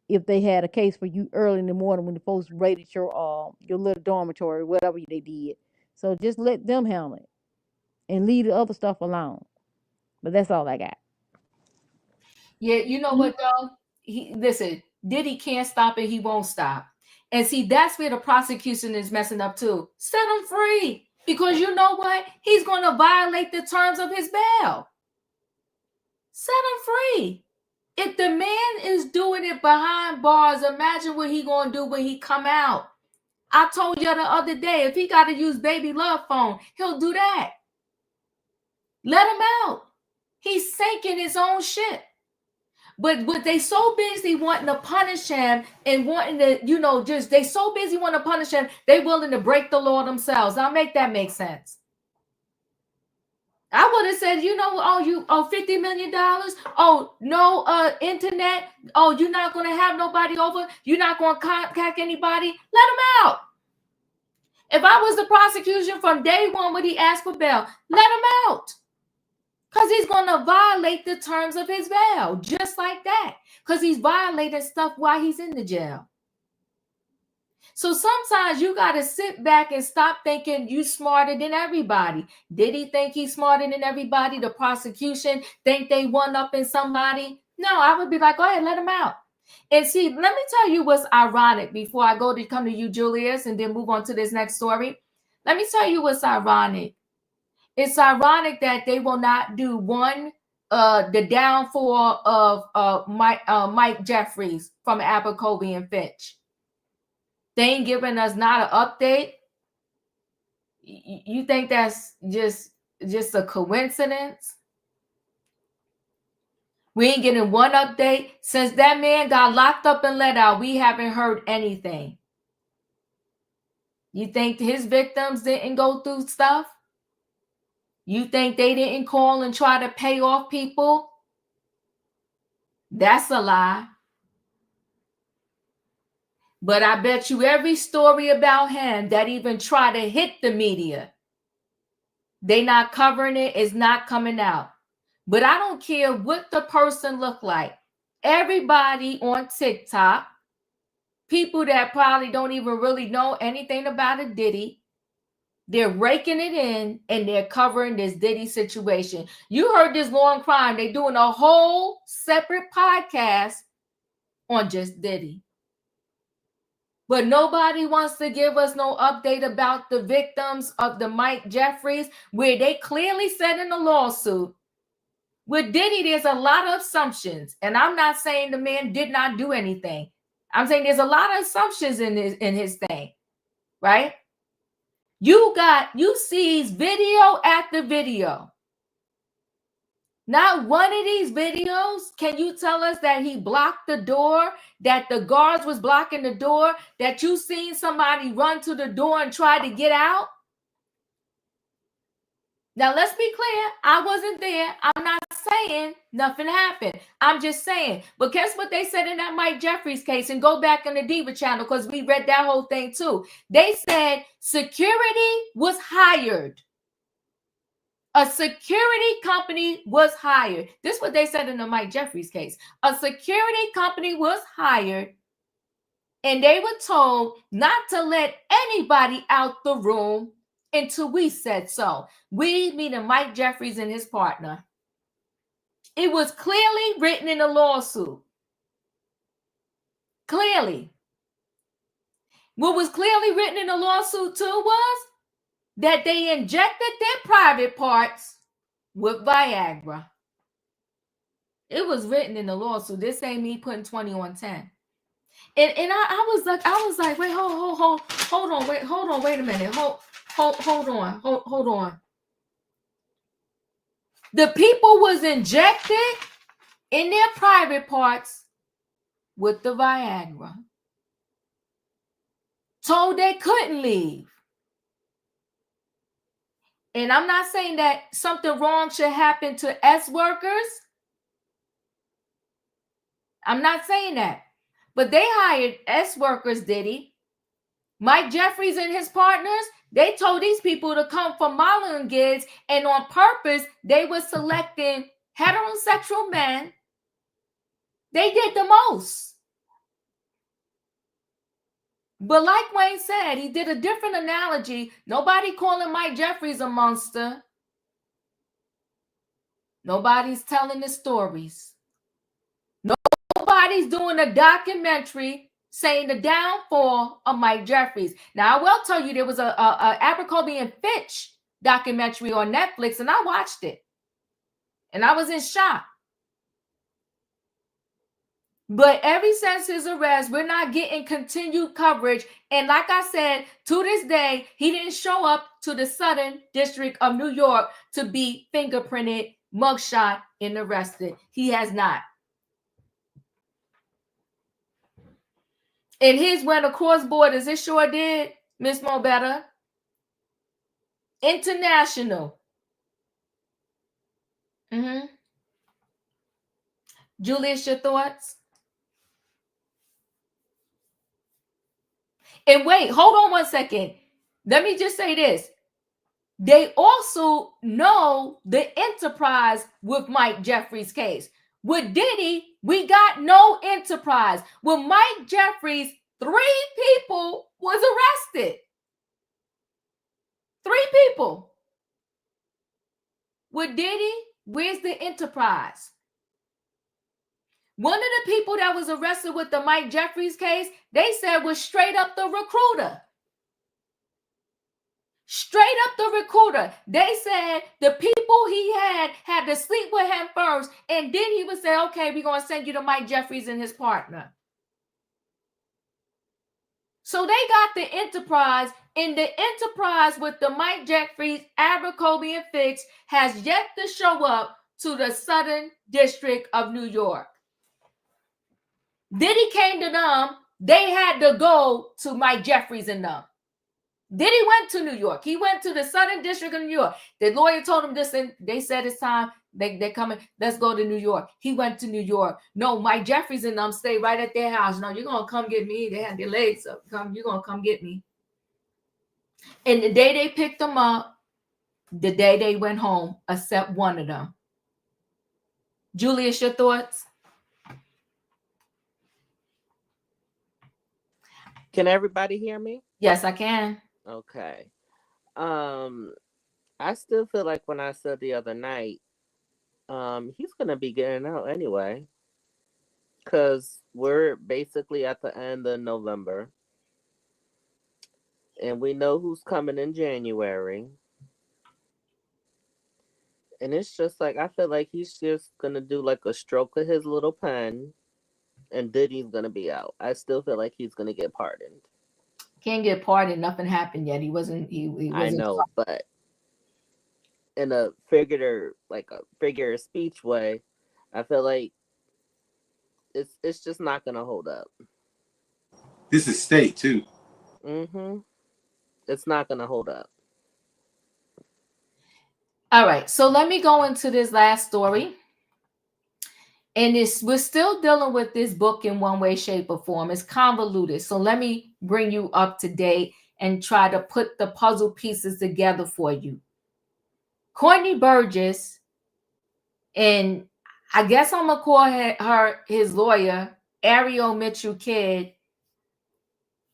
if they had a case for you early in the morning when the folks raided your little dormitory, whatever they did. So just let them handle it and leave the other stuff alone. But that's all I got.
Yeah, you know what though? Listen, Diddy can't stop it, he won't stop. And see, that's where the prosecution is messing up too. Set him free. Because you know what? He's going to violate the terms of his bail. Set him free. If the man is doing it behind bars, imagine what he going to do when he come out. I told you the other day, if he got to use baby love phone, he'll do that. Let him out. He's sinking his own ship. But they so busy wanting to punish him and wanting to, they so busy wanting to punish him, they willing to break the law themselves. I'll make that make sense. I would have said, $50 million. Oh, no internet. Oh, you're not going to have nobody over. You're not going to contact anybody. Let him out. If I was the prosecution from day one when he asked for bail, let him out. Because he's going to violate the terms of his bail, just like that. Because he's violating stuff while he's in the jail. So sometimes you got to sit back and stop thinking you smarter than everybody. Did he think he's smarter than everybody? The prosecution think they one up in somebody? No, I would be like, go ahead, let him out. And see, let me tell you what's ironic before I come to you, Julius, and then move on to this next story. Let me tell you what's ironic. It's ironic that they will not do the downfall of Mike Jeffries from Abercrombie and Fitch. They ain't giving us not an update. You think that's just a coincidence? We ain't getting one update. Since that man got locked up and let out, we haven't heard anything. You think his victims didn't go through stuff? You think they didn't call and try to pay off people? That's a lie. But I bet you every story about him that even try to hit the media, they not covering it, it's not coming out. But I don't care what the person look like. Everybody on TikTok, people that probably don't even really know anything about a Diddy, they're raking it in and they're covering this Diddy situation. You heard this Law and Crime. They're doing a whole separate podcast on just Diddy. But nobody wants to give us no update about the victims of the Mike Jeffries, where they clearly said in the lawsuit, with Diddy, there's a lot of assumptions. And I'm not saying the man did not do anything. I'm saying there's a lot of assumptions in his thing, right? You see video after video. Not one of these videos can you tell us that he blocked the door, that the guards was blocking the door, that you seen somebody run to the door and try to get out? Now, let's be clear. I wasn't there. I'm not saying nothing happened. I'm just saying. But guess what they said in that Mike Jeffries case? And go back on the Diva channel because we read that whole thing too. They said security was hired. A security company was hired. This is what they said in the Mike Jeffries case. A security company was hired, and they were told not to let anybody out the room until we said so. We, meaning Mike Jeffries and his partner. It was clearly written in the lawsuit. Clearly. What was clearly written in the lawsuit too was that they injected their private parts with Viagra. It was written in the lawsuit. This ain't me putting 20 on 10. And I was like, wait, hold on, wait a minute. Hold on. The people was injected in their private parts with the Viagra. Told they couldn't leave. And I'm not saying that something wrong should happen to S workers. I'm not saying that. But they hired S workers, Diddy. Mike Jeffries and his partners, they told these people to come for modeling gigs, and on purpose, they were selecting heterosexual men. They did the most. But like Wayne said, he did a different analogy. Nobody calling Mike Jeffries a monster. Nobody's telling the stories. Nobody's doing a documentary saying the downfall of Mike Jeffries. Now, I will tell you, there was a Abercrombie and Fitch documentary on Netflix, and I watched it. And I was in shock. But ever since his arrest, we're not getting continued coverage. And like I said, to this day, he didn't show up to the Southern District of New York to be fingerprinted, mugshot, and arrested. He has not. And here's where the cross borders, it sure did, Miss Mobetta. International. Julius, your thoughts? And wait, hold on one second. Let me just say this. They also know the enterprise with Mike Jeffries' case. With Diddy, we got no enterprise. With Mike Jeffries, 3 people was arrested. 3 people. With Diddy, where's the enterprise? One of the people that was arrested with the Mike Jeffries case, they said was straight up the recruiter. Straight up the recruiter. They said the people he had to sleep with him first, and then he would say, okay, we're going to send you to Mike Jeffries and his partner. So they got the enterprise, and the enterprise with the Mike Jeffries, Abercrombie and Fitch has yet to show up to the Southern District of New York. Diddy came to them. They had to go to Mike Jeffries and them. Diddy went to New York. He went to the Southern District of New York. The lawyer told him this, and they said it's time. They're coming. Let's go to New York. He went to New York. No, Mike Jeffries and them stay right at their house. No, you're going to come get me. They had their legs up. You're going to come get me. And the day they picked them up, the day they went home, except one of them. Julius, your thoughts?
Can everybody hear me?
Yes, I can.
Okay. I still feel like when I said the other night, he's gonna be getting out anyway, because we're basically at the end of November, and we know who's coming in January, and it's just like I feel like he's just gonna do like a stroke of his little pen, and Diddy's gonna be out. I still feel like he's gonna get pardoned.
Can't get pardoned. Nothing happened yet. He wasn't.
I know, but in a figure of speech way, I feel like it's just not gonna hold up.
This is state too.
It's not gonna hold up.
All right, so let me go into this last story. And we're still dealing with this book in one way, shape, or form. It's convoluted. So let me bring you up to date and try to put the puzzle pieces together for you. Courtney Burgess, and I guess I'm going to call her his lawyer, Ariel Mitchell Kidd,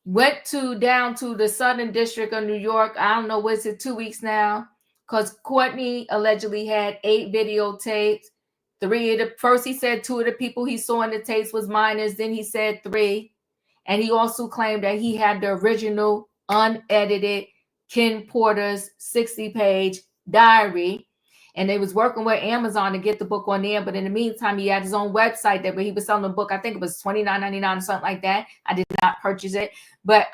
went down to the Southern District of New York. I don't know, was it 2 weeks now? Because Courtney allegedly had 8 videotapes. First he said 2 of the people he saw in the tapes was minors. Then he said 3. And he also claimed that he had the original unedited Ken Porter's 60-page diary. And they was working with Amazon to get the book on there. But in the meantime, he had his own website where he was selling the book. I think it was $29.99 or something like that. I did not purchase it. But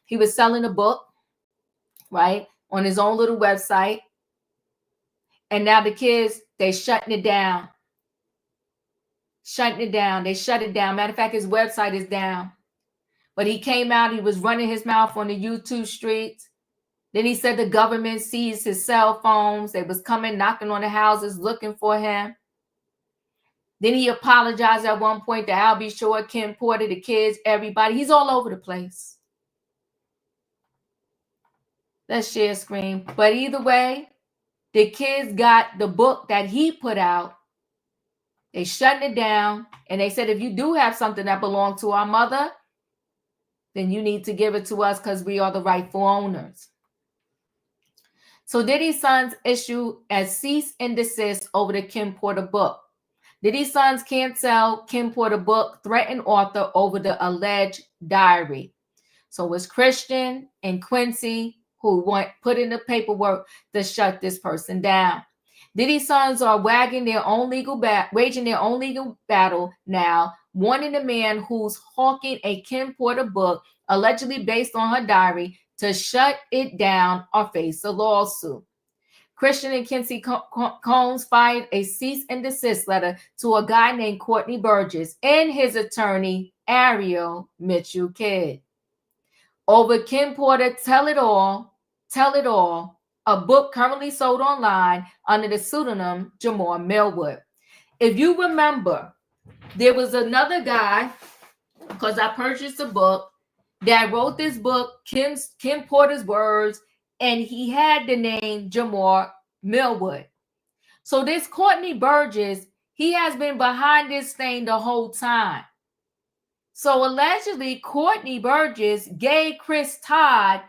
he was selling the book, right, on his own little website. And now the kids, they shutting it down. They shut it down. Matter of fact, his website is down. But he came out, he was running his mouth on the YouTube streets. Then he said the government seized his cell phones. They was coming, knocking on the houses, looking for him. Then he apologized at one point to Albie Shore, Ken Porter, the kids, everybody. He's all over the place. Let's share screen. But either way, the kids got the book that he put out. They shutting it down. And they said, if you do have something that belonged to our mother, then you need to give it to us because we are the rightful owners. So Diddy's sons issue a cease and desist over the Ken Porter book. Diddy's sons can't sell Ken Porter book, threaten author over the alleged diary. So it's Christian and Quincy who put in the paperwork to shut this person down. Diddy's sons are waging their own legal waging their own legal battle now, wanting the man who's hawking a Ken Porter book, allegedly based on her diary, to shut it down or face a lawsuit. Christian and Quincy Combs filed a cease and desist letter to a guy named Courtney Burgess and his attorney, Ariel Mitchell Kidd, over Ken Porter Tell It All, a book currently sold online under the pseudonym Jamar Millwood. If you remember, there was another guy, because I purchased a book, that wrote this book, Ken Porter's Words, and he had the name Jamar Millwood. So this Courtney Burgess, he has been behind this thing the whole time. So allegedly, Courtney Burgess gave Chris Todd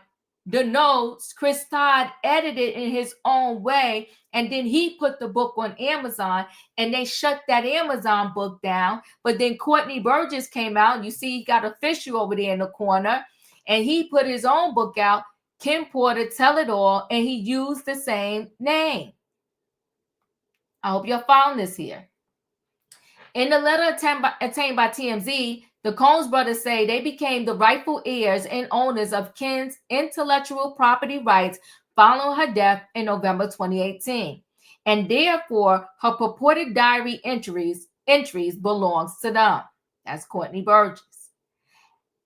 the notes. Chris Todd edited in his own way, and then he put the book on Amazon, and they shut that Amazon book down. But then Courtney Burgess came out. You see, he got official over there in the corner, and he put his own book out, Ken Porter Tell It All, and he used the same name. I hope you're following this here. In the letter obtained by TMZ, the Combs brothers say they became the rightful heirs and owners of Ken's intellectual property rights following her death in November 2018. And therefore, her purported diary entries belongs to them. That's Courtney Burgess.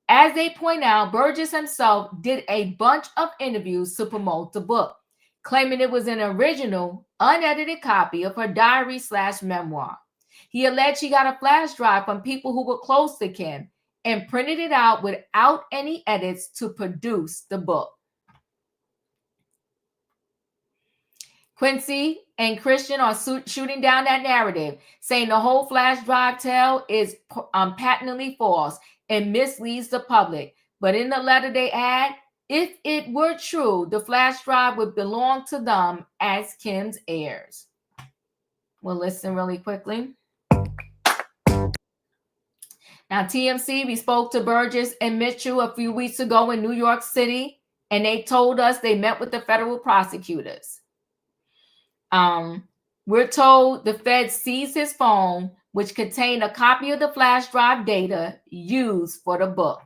As they point out, Burgess himself did a bunch of interviews to promote the book, claiming it was an original, unedited copy of her diary/memoir. He alleged he got a flash drive from people who were close to Ken and printed it out without any edits to produce the book. Quincy and Christian are shooting down that narrative, saying the whole flash drive tale is patently false and misleads the public. But in the letter they add, if it were true, the flash drive would belong to them as Ken's heirs. We'll listen really quickly. Now, TMC, we spoke to Burgess and Mitchell a few weeks ago in New York City, and they told us they met with the federal prosecutors. We're told the Fed seized his phone, which contained a copy of the flash drive data used for the book.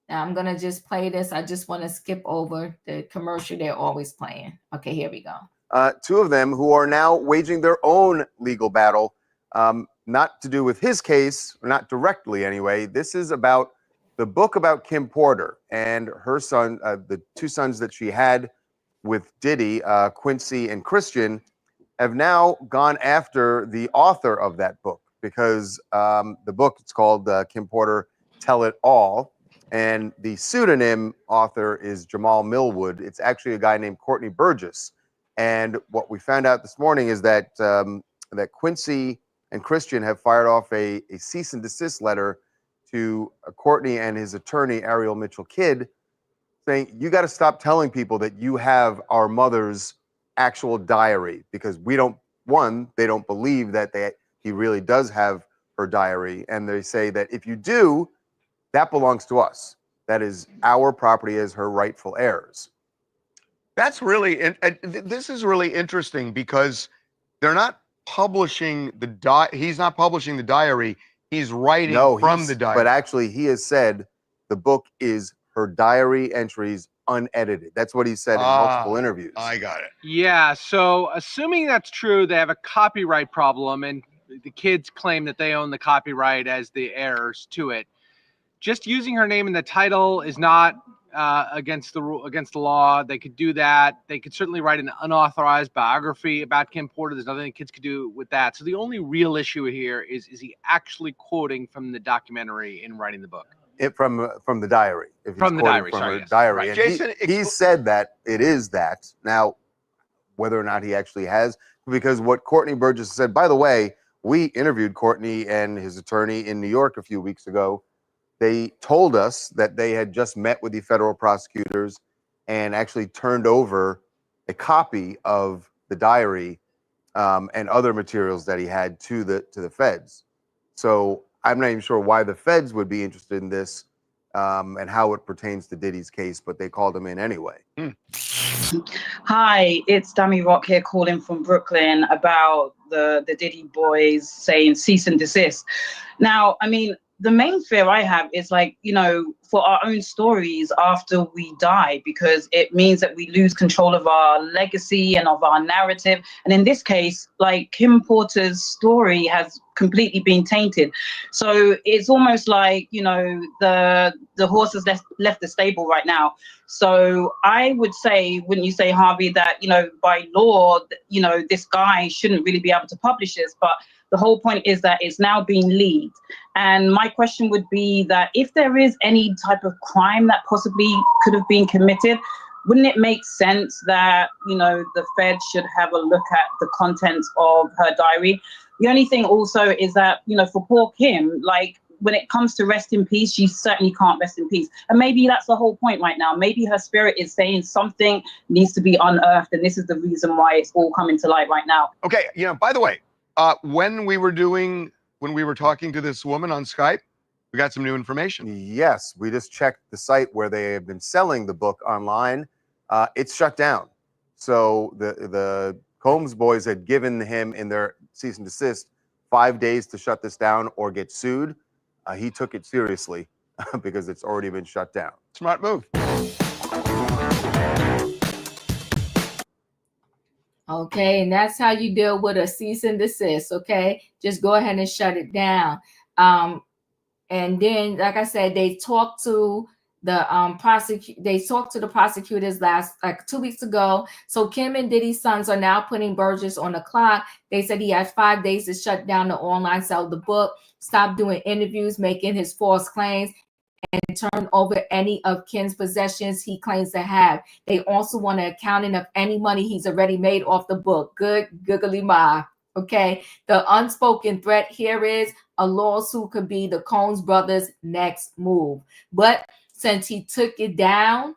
Now, I'm going to just play this. I just want to skip over the commercial they're always playing. Okay, here we go.
2 of them who are now waging their own legal battle, not to do with his case, not directly anyway. This is about the book about Kim Porter and her son, the 2 sons that she had with Diddy, Quincy and Christian, have now gone after the author of that book because the book, it's called Kim Porter Tell It All. And the pseudonym author is Jamal Millwood. It's actually a guy named Courtney Burgess. And what we found out this morning is that that Quincy and Christian have fired off a cease and desist letter to Courtney and his attorney, Ariel Mitchell Kidd, saying, you got to stop telling people that you have our mother's actual diary, because we don't, they don't believe that he really does have her diary. And they say that if you do, that belongs to us. That is our property as her rightful heirs.
That's really, and this is really interesting because they're not publishing he's not publishing the diary. He's writing from the diary.
But actually, he has said the book is her diary entries unedited. That's what he said in multiple interviews.
I got it.
Yeah. So assuming that's true, they have a copyright problem, and the kids claim that they own the copyright as the heirs to it. Just using her name in the title is not against the law. They could do that. They could certainly write an unauthorized biography about Kim Porter. There's nothing the kids could do with that. So the only real issue here is he actually quoting from the documentary in writing the book?
From the diary. If
From the diary,
from
sorry,
her
yes.
diary.
Right.
And
Jason,
he said that it is that. Now, whether or not he actually has, because what Courtney Burgess said, by the way, we interviewed Courtney and his attorney in New York a few weeks ago. They told us that they had just met with the federal prosecutors and actually turned over a copy of the diary and other materials that he had to the feds. So I'm not even sure why the feds would be interested in this and how it pertains to Diddy's case, but they called him in anyway.
Hi, it's Dami Rock here calling from Brooklyn about the Diddy boys saying cease and desist. Now, I mean, the main fear I have is, like, you know, for our own stories after we die, because it means that we lose control of our legacy and of our narrative. And in this case, like, Kim Porter's story has completely been tainted. So it's almost like, you know, the horse has left the stable right now. So I would say, wouldn't you say, Harvey, that, you know, by law, you know, this guy shouldn't really be able to publish this, but the whole point is that it's now being leaked. And my question would be that if there is any type of crime that possibly could have been committed, wouldn't it make sense that, you know, the Fed should have a look at the contents of her diary? The only thing also is that, you know, for poor Kim, like, when it comes to rest in peace, she certainly can't rest in peace. And maybe that's the whole point right now. Maybe her spirit is saying something needs to be unearthed, and this is the reason why it's all coming to light right now.
Okay, you know, by the way, when we were talking to this woman on Skype, we got some new information.
Yes, we just checked the site where they have been selling the book online. It's shut down. So the Combs boys had given him, in their cease and desist, 5 days to shut this down or get sued. He took it seriously because it's already been shut down.
Smart move.
Okay, and that's how you deal with a cease and desist. Okay, just go ahead and shut it down. And then, like I said, they talked to the prosecutors like 2 weeks ago. So Kim and Diddy's sons are now putting Burgess on the clock. They said he has 5 days to shut down the online sale of the book, stop doing interviews, making his false claims, and turn over any of Kim's possessions he claims to have. They also want an accounting of any money he's already made off the book. Good googly ma. Okay. The unspoken threat here is a lawsuit could be the Combs brothers' next move. But since he took it down,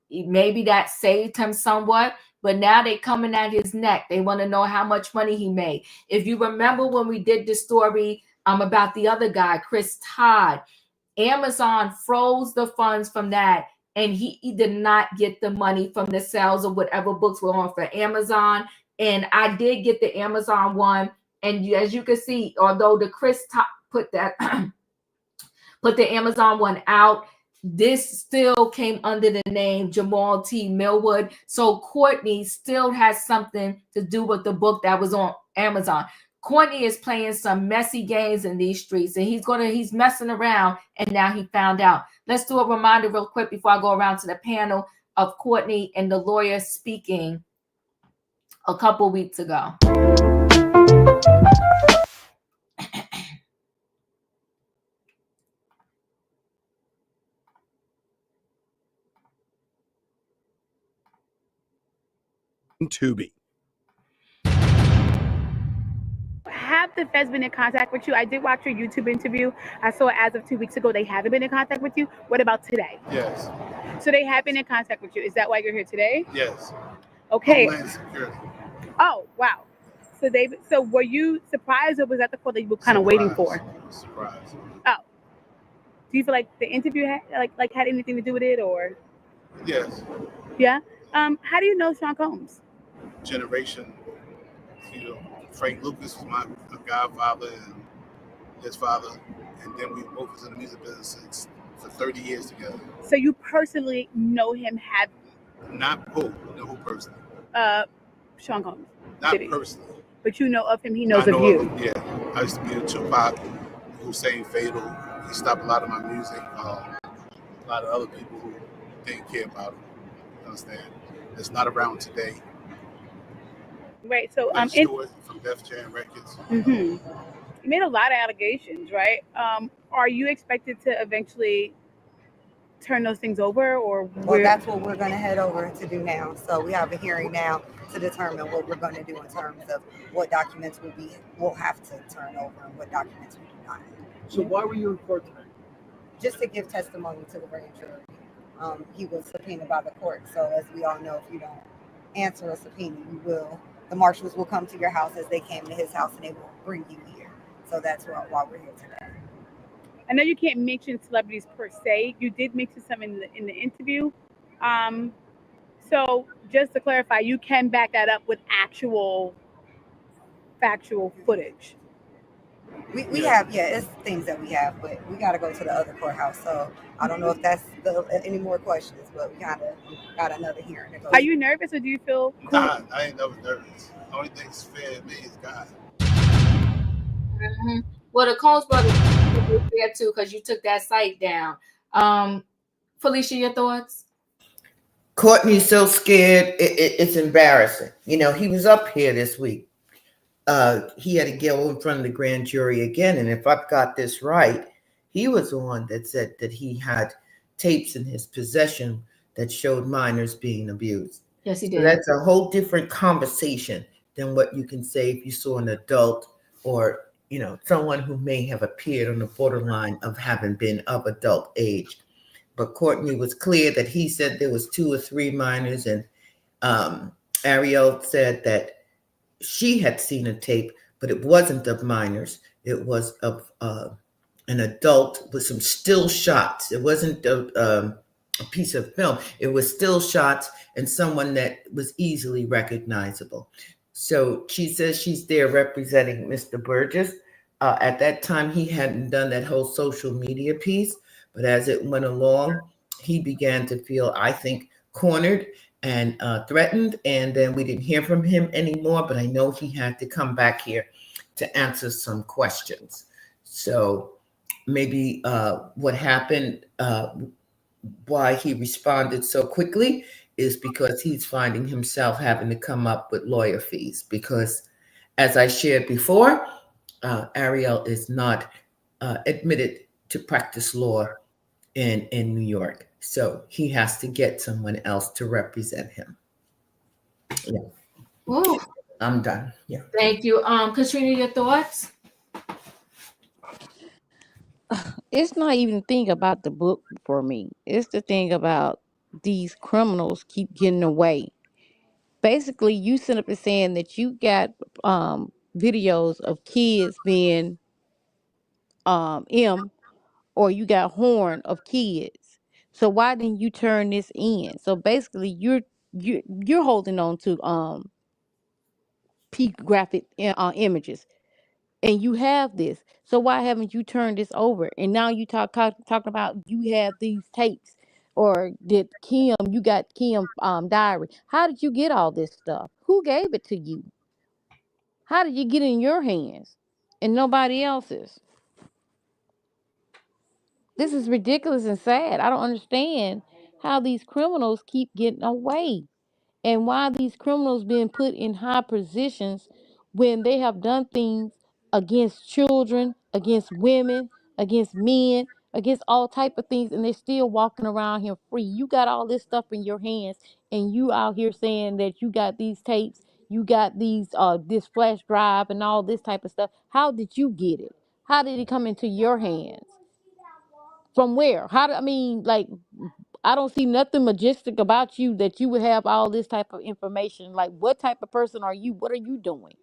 maybe that saved him somewhat. But now they're coming at his neck. They want to know how much money he made. If you remember when we did the story about the other guy, Chris Todd, Amazon froze the funds from that, and he did not get the money from the sales of whatever books were on for Amazon. And I did get the Amazon one, and as you can see, although the Chris Todd put the Amazon one out, this still came under the name Jamal T. Millwood. So Courtney still has something to do with the book that was on Amazon. Courtney is playing some messy games in these streets, and he's messing around, and now he found out. Let's do a reminder real quick before I go around to the panel. of Courtney and the lawyer speaking a couple weeks ago.
Tubi.
Have the feds been in contact with you? I did watch your YouTube interview. I saw as of 2 weeks ago they haven't been in contact with you. What about today?
Yes.
So they have been in contact with you. Is that why you're here today?
Yes.
Okay.
Homeland Security.
Oh, wow. So were you surprised, or was that the call that you were kind of waiting for?
Surprise.
Oh. Do you feel like the interview had had anything to do with it, or?
Yes.
Yeah. How do you know Sean Combs?
Generation. Frank Lucas was my godfather and his father, and then we both was in the music business for 30 years together.
So you personally know him?
Not who? No, who personally?
Sean Combs.
Not personally.
But you know of him. He knows of you.
Yeah. I used to be in Tupac, Hussein Fatal. He stopped a lot of my music. A lot of other people who didn't care about him. You understand? It's not around today.
Right. So
Stewart from Def Jam Records.
Mm-hmm. You made a lot of allegations, right? Are you expected to eventually turn those things over, or?
Well, that's what we're going to head over to do now. So we have a hearing now to determine what we're going to do in terms of what documents we'll have to turn over and what documents we do not.
So why were you in court tonight?
Just to give testimony to the grand jury. He was subpoenaed by the court. So as we all know, if you don't answer a subpoena, the marshals will come to your house as they came to his house, and they will bring you here. So that's why we're here today.
I know you can't mention celebrities per se. You did mention some in the interview. So just to clarify, you can back that up with actual factual footage.
We have, it's things that we have, but we got to go to the other courthouse. So I don't know if that's any more questions, but we got another hearing to go.
Are you nervous, or do you feel cool?
Nah, I ain't never nervous. The only thing that's fair to me is God.
Mm-hmm. Well, the Combs brothers were there too, because you took that site down. Felicia, your thoughts?
Courtney's so scared, it's embarrassing. You know, he was up here this week. He had to go in front of the grand jury again. And if I've got this right, he was the one that said that he had tapes in his possession that showed minors being abused.
Yes, he did.
So that's a whole different conversation than what you can say if you saw an adult or, you know, someone who may have appeared on the borderline of having been of adult age. But Courtney was clear that he said there was 2 or 3 minors, and Ariel said that she had seen a tape, but it wasn't of minors. It was of an adult with some still shots. It wasn't a piece of film. It was still shots and someone that was easily recognizable. So she says she's there representing Mr. Burgess. At that time, he hadn't done that whole social media piece, but as it went along, he began to feel, I think, cornered and threatened, and then we didn't hear from him anymore, but I know he had to come back here to answer some questions. So maybe what happened, why he responded so quickly is because he's finding himself having to come up with lawyer fees, because as I shared before, Ariel is not admitted to practice law in New York. So he has to get someone else to represent him. Yeah.
Ooh.
I'm done. Yeah.
Thank you. Katrina, your thoughts?
It's not even the thing about the book for me. It's the thing about these criminals keep getting away. Basically, you sit up and saying that you got videos of kids being or you got horn of kids. So why didn't you turn this in? So basically, you're holding on to peak graphic images, and you have this. So why haven't you turned this over? And now you talking about you have these tapes, or did you got Kim diary? How did you get all this stuff? Who gave it to you? How did you get it in your hands and nobody else's? This is ridiculous and sad. I don't understand how these criminals keep getting away and why these criminals being put in high positions when they have done things against children, against women, against men, against all type of things, and they're still walking around here free. You got all this stuff in your hands, and you out here saying that you got these tapes, you got these this flash drive and all this type of stuff. How did you get it? How did it come into your hands? From where? I mean, like, I don't see nothing majestic about you that you would have all this type of information. Like, what type of person are you? What are you doing?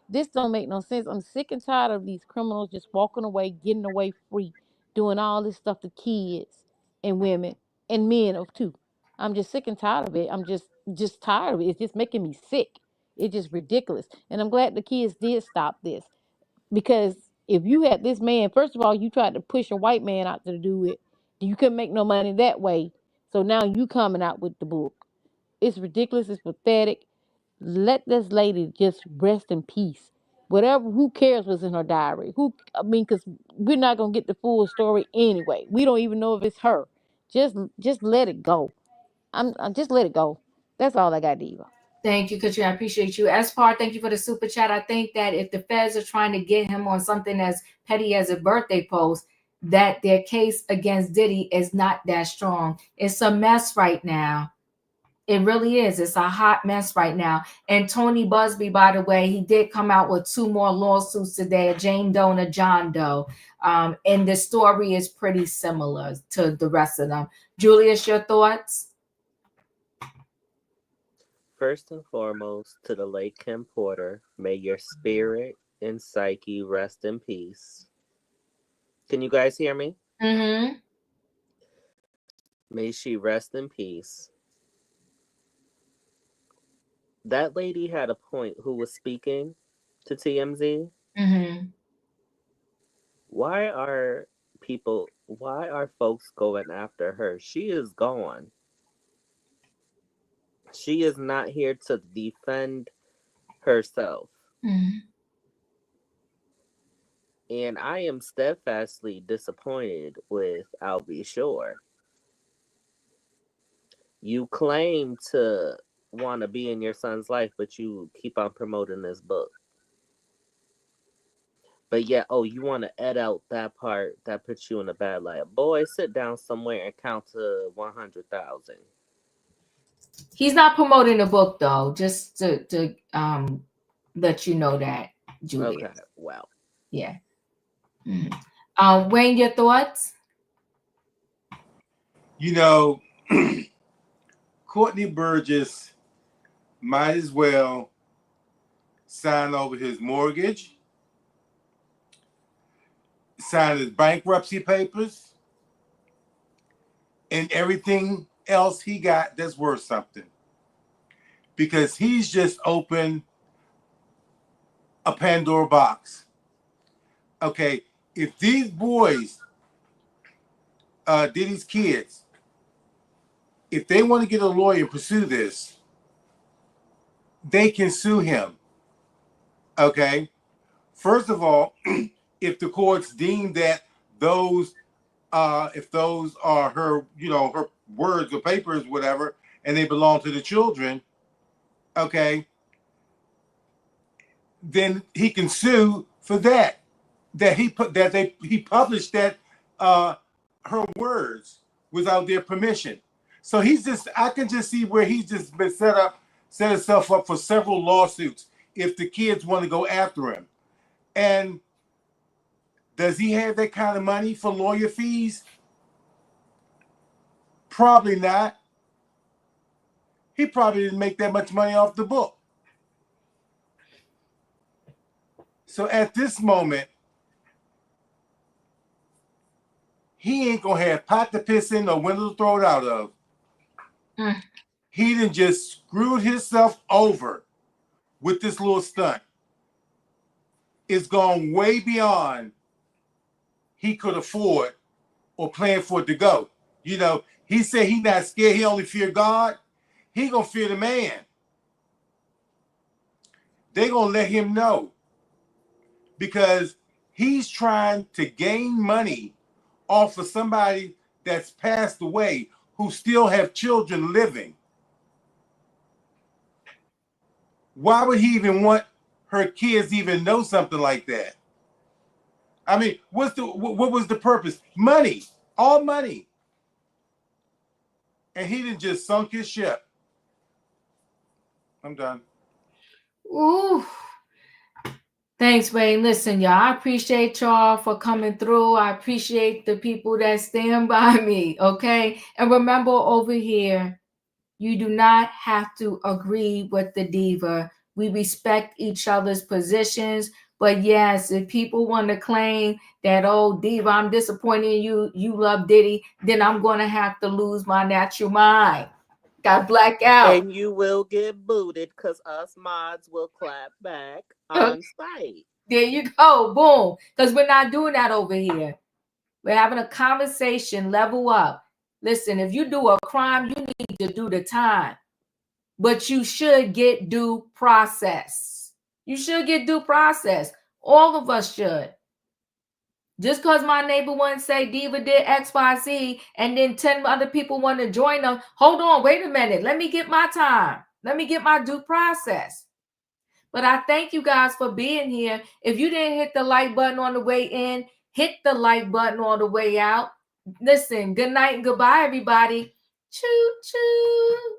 This don't make no sense. I'm sick and tired of these criminals just walking away, getting away free, doing all this stuff to kids and women and men of too. I'm just sick and tired of it. I'm just tired of it. It's just making me sick. It's just ridiculous. And I'm glad the kids did stop this. Because if you had this man, first of all, you tried to push a white man out to do it. You couldn't make no money that way. So now you coming out with the book. It's ridiculous. It's pathetic. Let this lady just rest in peace. Whatever, who cares what's in her diary? Because we're not gonna get the full story anyway. We don't even know if it's her. Just let it go. I'm just let it go. That's all I got, Diva.
Thank you, Katrina. I appreciate you. Espar, thank you for the super chat. I think that if the feds are trying to get him on something as petty as a birthday post, that their case against Diddy is not that strong. It's a mess right now. It really is. It's a hot mess right now. And Tony Busby, by the way, he did come out with 2 more lawsuits today, a Jane Doe and a John Doe. And the story is pretty similar to the rest of them. Julius, your thoughts?
First and foremost, to the late Kim Porter, may your spirit and psyche rest in peace. Can you guys hear me?
Mm-hmm.
May she rest in peace. That lady had a point who was speaking to TMZ.
Mm-hmm.
Why are folks going after her? She is gone. She is not here to defend herself.
Mm-hmm.
And I am steadfastly disappointed with I'll Be Sure. You claim to want to be in your son's life, but you keep on promoting this book. But yet, you want to edit out that part that puts you in a bad light. Boy, sit down somewhere and count to 100,000.
He's not promoting the book though, just to let you know that, Julius.
Okay, well.
Yeah. Mm-hmm. Wayne, your thoughts?
You know, Courtney Burgess might as well sign over his mortgage, sign his bankruptcy papers, and everything else he got that's worth something. Because he's just opened a Pandora box. Okay, if these boys, Diddy's kids, if they want to get a lawyer and pursue this, they can sue him. Okay? First of all, if the courts deem that if those are her, her words or papers, whatever, and they belong to the children, okay, then he can sue for that. He published that her words without their permission. So I can just see where he's just been set himself up for several lawsuits if the kids want to go after him. And does he have that kind of money for lawyer fees? Probably not. He probably didn't make that much money off the book. So at this moment, he ain't gonna have pot to piss in or window to throw it out of. He done just screwed himself over with this little stunt. It's gone way beyond he could afford or plan for it to go. He said he not scared, he only fear God. He gonna fear the man. They gonna let him know because he's trying to gain money off of somebody that's passed away who still have children living. Why would he even want her kids to even know something like that? I mean, what was the purpose? Money, all money. And he didn't just sunk his ship. I'm done.
Ooh. Thanks, Wayne. Listen, y'all, I appreciate y'all for coming through. I appreciate the people that stand by me, okay? And remember over here, you do not have to agree with the diva. We respect each other's positions. But yes, if people want to claim that, oh, diva, I'm disappointed in you, you love Diddy, then I'm going to have to lose my natural mind. Got black out.
And you will get booted because us mods will clap back on site.
There you go. Boom. Because we're not doing that over here. We're having a conversation, level up. Listen, if you do a crime, you need to do the time. But you should get due process. You should get due process. All of us should. Just because my neighbor wants to say Diva did XYZ and then 10 other people want to join them, hold on, wait a minute. Let me get my time. Let me get my due process. But I thank you guys for being here. If you didn't hit the like button on the way in, hit the like button on the way out. Listen, good night and goodbye, everybody. Choo choo.